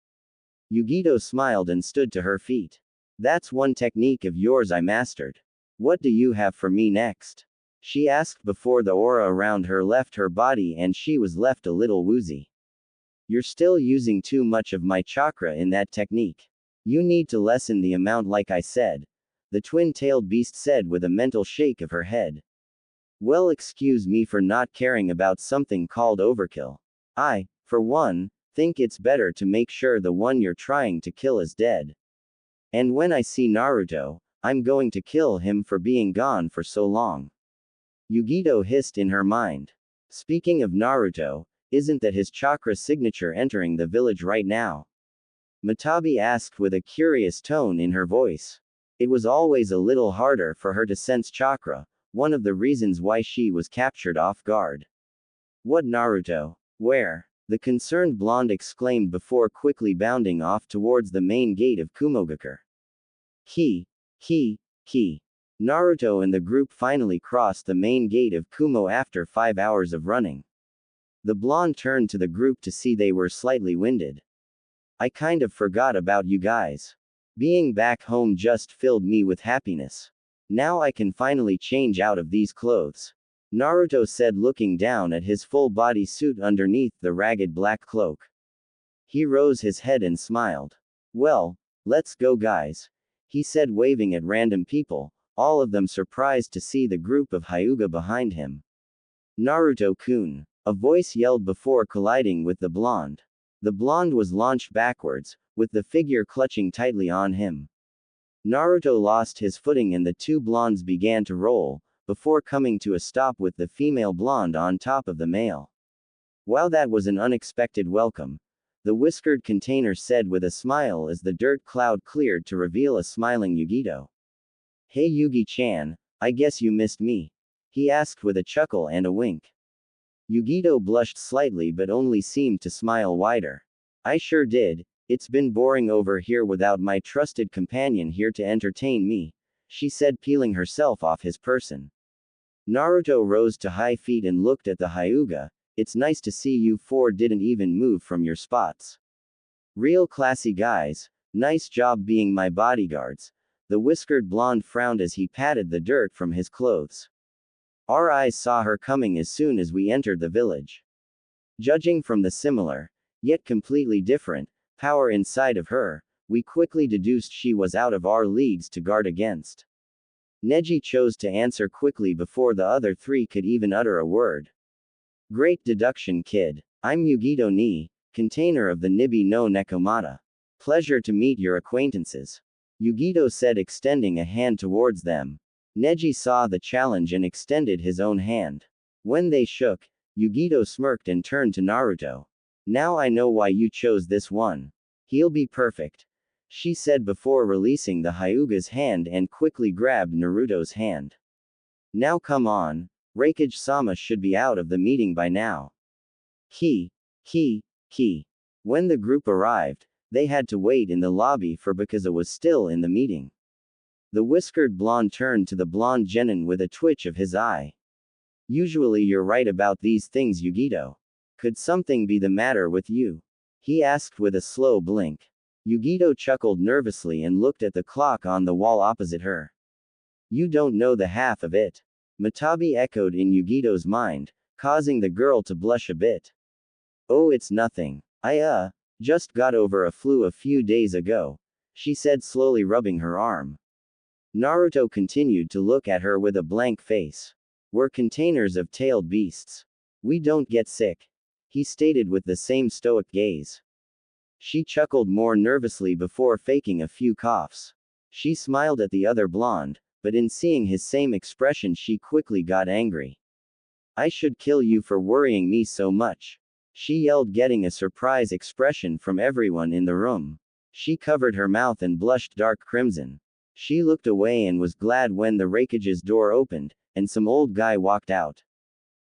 Yugito smiled and stood to her feet. That's one technique of yours I mastered. What do you have for me next? She asked before the aura around her left her body and she was left a little woozy. You're still using too much of my chakra in that technique. You need to lessen the amount like I said, the twin-tailed beast said with a mental shake of her head. Well, excuse me for not caring about something called overkill. I, for one, think it's better to make sure the one you're trying to kill is dead. And when I see Naruto, I'm going to kill him for being gone for so long. Yugito hissed in her mind. Speaking of Naruto, isn't that his chakra signature entering the village right now? Matabi asked with a curious tone in her voice. It was always a little harder for her to sense chakra, one of the reasons why she was captured off guard. What Naruto? Where? The concerned blonde exclaimed before quickly bounding off towards the main gate of Kumogakure. He. Naruto and the group finally crossed the main gate of Kumo after 5 hours of running. The blonde turned to the group to see they were slightly winded. I kind of forgot about you guys. Being back home just filled me with happiness. Now I can finally change out of these clothes. Naruto said, looking down at his full body suit underneath the ragged black cloak. He rose his head and smiled. Well, let's go guys. He said, waving at random people, all of them surprised to see the group of Hyuga behind him. Naruto-kun. A voice yelled before colliding with the blonde. The blonde was launched backwards, with the figure clutching tightly on him. Naruto lost his footing and the two blondes began to roll, before coming to a stop with the female blonde on top of the male. While that was an unexpected welcome, the whiskered container said with a smile as the dirt cloud cleared to reveal a smiling Yugito. Hey Yugi-chan, I guess you missed me. He asked with a chuckle and a wink. Yugito blushed slightly but only seemed to smile wider. I sure did, it's been boring over here without my trusted companion here to entertain me, she said, peeling herself off his person. Naruto rose to high feet and looked at the Hyuga. It's nice to see you four didn't even move from your spots. Real classy guys, nice job being my bodyguards. The whiskered blonde frowned as he patted the dirt from his clothes. Our eyes saw her coming as soon as we entered the village. Judging from the similar, yet completely different, power inside of her, we quickly deduced she was out of our leagues to guard against. Neji chose to answer quickly before the other three could even utter a word. Great deduction, kid. I'm Yugito ni, container of the Nibi no Nekomata. Pleasure to meet your acquaintances. Yugito said, extending a hand towards them. Neji saw the challenge and extended his own hand. When they shook, Yugito smirked and turned to Naruto. Now I know why you chose this one. He'll be perfect, she said before releasing the Hyuga's hand and quickly grabbed Naruto's hand. Now come on, Raikage-sama should be out of the meeting by now. When the group arrived, they had to wait in the lobby for Bakaza was still in the meeting. The whiskered blonde turned to the blonde genin with a twitch of his eye. Usually you're right about these things, Yugito. Could something be the matter with you? He asked with a slow blink. Yugito chuckled nervously and looked at the clock on the wall opposite her. You don't know the half of it. Matabi echoed in Yugito's mind, causing the girl to blush a bit. Oh, it's nothing. I just got over a flu a few days ago, she said, slowly rubbing her arm. Naruto continued to look at her with a blank face. We're containers of tailed beasts. We don't get sick, he stated with the same stoic gaze. She chuckled more nervously before faking a few coughs. She smiled at the other blonde, but in seeing his same expression she quickly got angry. I should kill you for worrying me so much, she yelled, getting a surprise expression from everyone in the room. She covered her mouth and blushed dark crimson. She looked away and was glad when the Raikage's door opened, and some old guy walked out.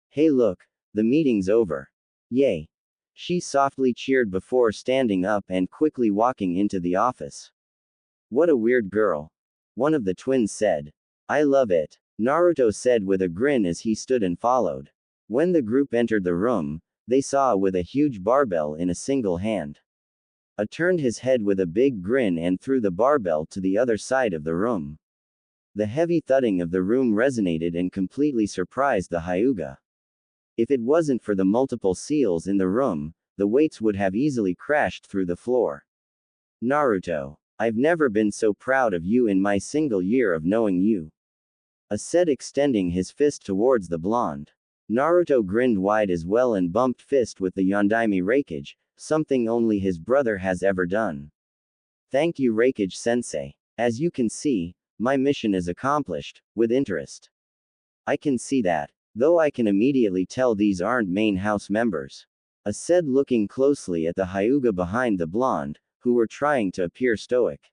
Hey look, the meeting's over. Yay. She softly cheered before standing up and quickly walking into the office. What a weird girl. One of the twins said. I love it, Naruto said with a grin as he stood and followed. When the group entered the room, they saw with a huge barbell in a single hand. A turned his head with a big grin and threw the barbell to the other side of the room. The heavy thudding of the room resonated and completely surprised the Hyuga. If it wasn't for the multiple seals in the room, the weights would have easily crashed through the floor. Naruto, I've never been so proud of you in my single year of knowing you. A said extending his fist towards the blonde. Naruto grinned wide as well and bumped fist with the Yondaime Raikage, something only his brother has ever done. Thank you Raikage sensei. As you can see, my mission is accomplished, with interest. I can see that, though I can immediately tell these aren't main house members. A said looking closely at the Hyuga behind the blonde, who were trying to appear stoic.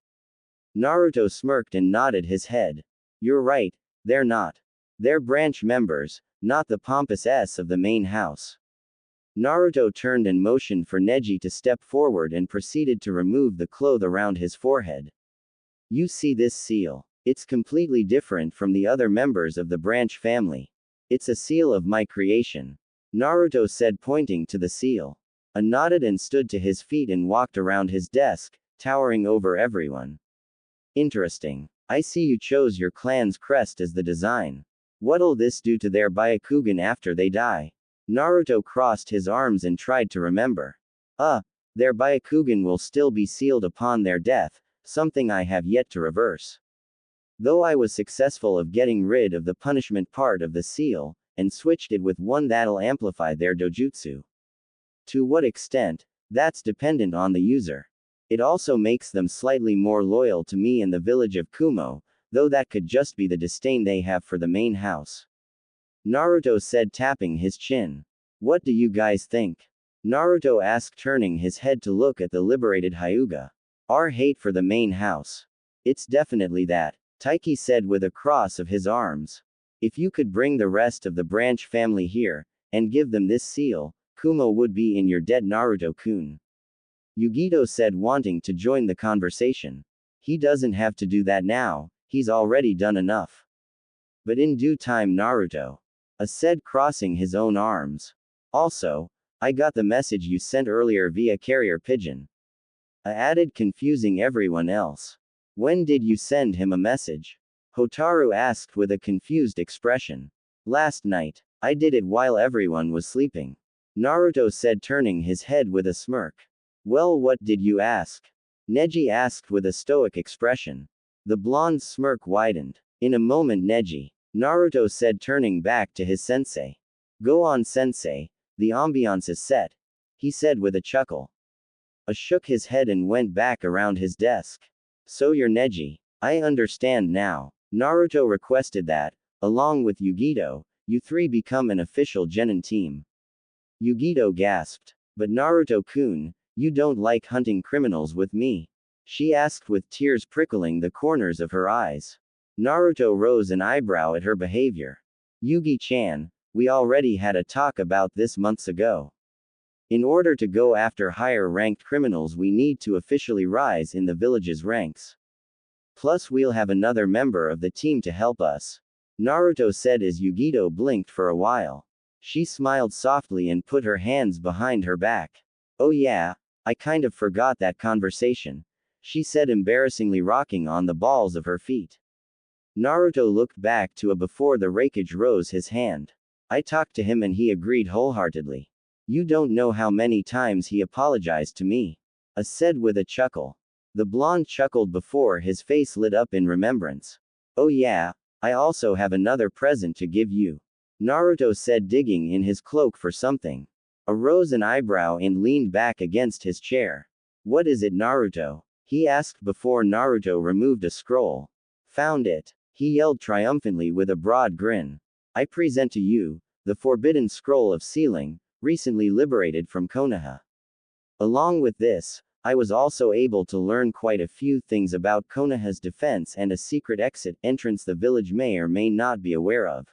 Naruto smirked and nodded his head. You're right, they're not. They're branch members, not the pompous S of the main house. Naruto turned and motioned for Neji to step forward and proceeded to remove the cloth around his forehead. You see this seal? It's completely different from the other members of the branch family. It's a seal of my creation, Naruto said pointing to the seal. A nodded and stood to his feet and walked around his desk, towering over everyone. Interesting. I see you chose your clan's crest as the design. What'll this do to their Byakugan after they die? Naruto crossed his arms and tried to remember. Their Byakugan will still be sealed upon their death, something I have yet to reverse. Though I was successful of getting rid of the punishment part of the seal, and switched it with one that'll amplify their dojutsu. To what extent, that's dependent on the user. It also makes them slightly more loyal to me in the village of Kumo, though that could just be the disdain they have for the main house. Naruto said tapping his chin. What do you guys think? Naruto asked turning his head to look at the liberated Hyuga. Our hate for the main house. It's definitely that, Taiki said with a cross of his arms. If you could bring the rest of the branch family here, and give them this seal, Kumo would be in your debt Naruto-kun. Yugito said wanting to join the conversation. He doesn't have to do that now, he's already done enough. But in due time Naruto. Said crossing his own arms. Also, I got the message you sent earlier via carrier pigeon. Added confusing everyone else. When did you send him a message? Hotaru asked with a confused expression. Last night. I did it while everyone was sleeping. Naruto said turning his head with a smirk. Well, what did you ask? Neji asked with a stoic expression. The blonde's smirk widened. In a moment Neji. Naruto said turning back to his sensei. Go on sensei, the ambiance is set. He said with a chuckle. Shook his head and went back around his desk. So you're Neji. I understand now. Naruto requested that, along with Yugito, you three become an official genin team. Yugito gasped. But Naruto-kun, you don't like hunting criminals with me? She asked with tears prickling the corners of her eyes. Naruto rose an eyebrow at her behavior. Yugi-chan, we already had a talk about this months ago. In order to go after higher-ranked criminals we need to officially rise in the village's ranks. Plus we'll have another member of the team to help us. Naruto said as Yugito blinked for a while. She smiled softly and put her hands behind her back. Oh yeah, I kind of forgot that conversation, she said embarrassingly rocking on the balls of her feet. Naruto looked back to a before the Raikage rose his hand. I talked to him and he agreed wholeheartedly. You don't know how many times he apologized to me. Said with a chuckle. The blonde chuckled before his face lit up in remembrance. Oh yeah, I also have another present to give you. Naruto said digging in his cloak for something. Arose an eyebrow and leaned back against his chair. What is it Naruto? He asked before Naruto removed a scroll. Found it. He yelled triumphantly with a broad grin. I present to you, the forbidden scroll of sealing, recently liberated from Konoha. Along with this, I was also able to learn quite a few things about Konoha's defense and a secret exit entrance the village may or may not be aware of.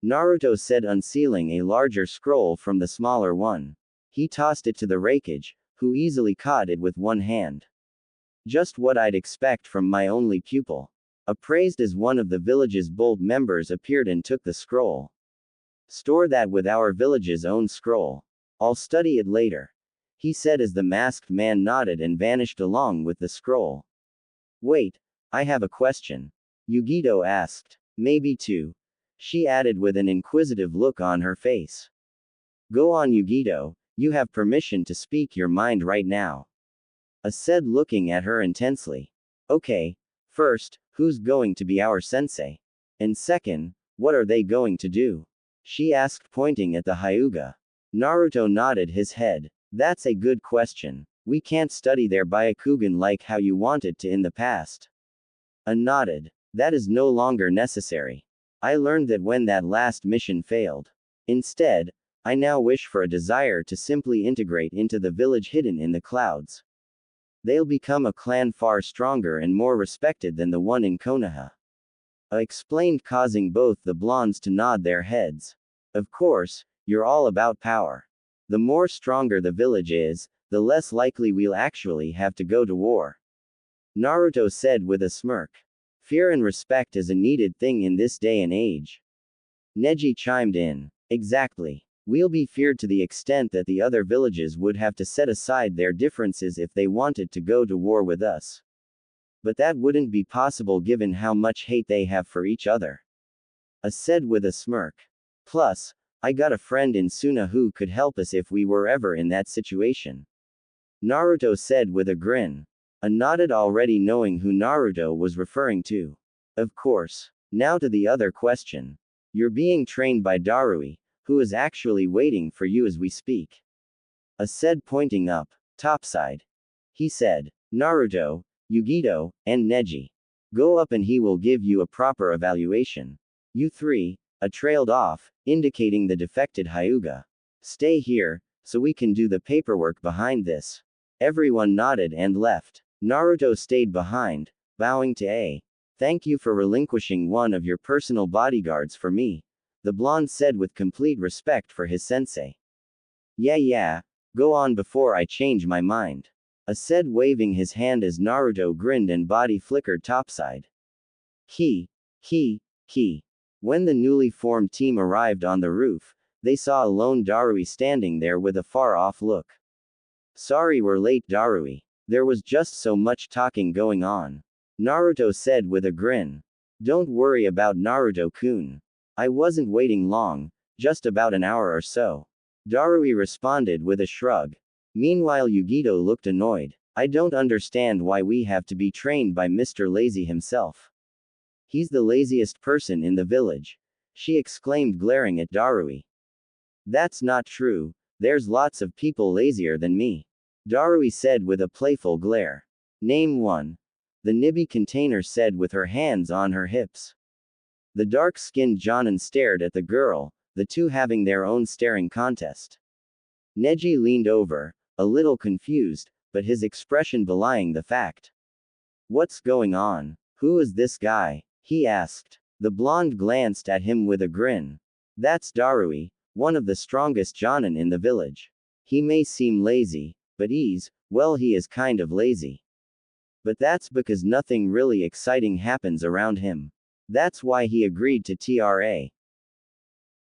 Naruto said unsealing a larger scroll from the smaller one. He tossed it to the Raikage, who easily caught it with one hand. Just what I'd expect from my only pupil. Appraised as one of the village's bold members appeared and took the scroll. Store that with our village's own scroll. I'll study it later, he said as the masked man nodded and vanished along with the scroll. Wait, I have a question, Yugito asked. Maybe two, she added with an inquisitive look on her face. Go on, Yugito, you have permission to speak your mind right now, said looking at her intensely. Okay, first, who's going to be our sensei? And second, what are they going to do? She asked, pointing at the Hyuga. Naruto nodded his head. That's a good question. We can't study their Byakugan like how you wanted to in the past. Nodded. That is no longer necessary. I learned that when that last mission failed. Instead, I now wish for a desire to simply integrate into the village hidden in the clouds. They'll become a clan far stronger and more respected than the one in Konoha. Explained, causing both the blondes to nod their heads. Of course, you're all about power. The more stronger the village is, the less likely we'll actually have to go to war, Naruto said with a smirk. Fear and respect is a needed thing in this day and age. Neji chimed in. Exactly. We'll be feared to the extent that the other villages would have to set aside their differences if they wanted to go to war with us. But that wouldn't be possible given how much hate they have for each other, said with a smirk. Plus, I got a friend in Suna who could help us if we were ever in that situation, Naruto said with a grin. Nodded, already knowing who Naruto was referring to. Of course. Now to the other question. You're being trained by Darui, who is actually waiting for you as we speak, said, pointing up. Topside, he said. Naruto, Yugito, and Neji. Go up and he will give you a proper evaluation. You three, trailed off, indicating the defected Hyuga. Stay here, so we can do the paperwork behind this. Everyone nodded and left. Naruto stayed behind, bowing to A. Thank you for relinquishing one of your personal bodyguards for me, the blonde said with complete respect for his sensei. Yeah, go on before I change my mind, said, waving his hand as Naruto grinned and body flickered topside. He. When the newly formed team arrived on the roof, they saw a lone Darui standing there with a far-off look. Sorry we're late, Darui. There was just so much talking going on, Naruto said with a grin. Don't worry about Naruto-kun. I wasn't waiting long, just about an hour or so, Darui responded with a shrug. Meanwhile, Yugito looked annoyed. I don't understand why we have to be trained by Mr. Lazy himself. He's the laziest person in the village, she exclaimed, glaring at Darui. That's not true, there's lots of people lazier than me, Darui said with a playful glare. Name one, the Nibi container said with her hands on her hips. The dark-skinned Jonin stared at the girl, the two having their own staring contest. Neji leaned over, a little confused, but his expression belying the fact. What's going on? Who is this guy? He asked. The blonde glanced at him with a grin. That's Darui, one of the strongest Jonin in the village. He may seem lazy, but well, he is kind of lazy. But that's because nothing really exciting happens around him. That's why he agreed to TRA.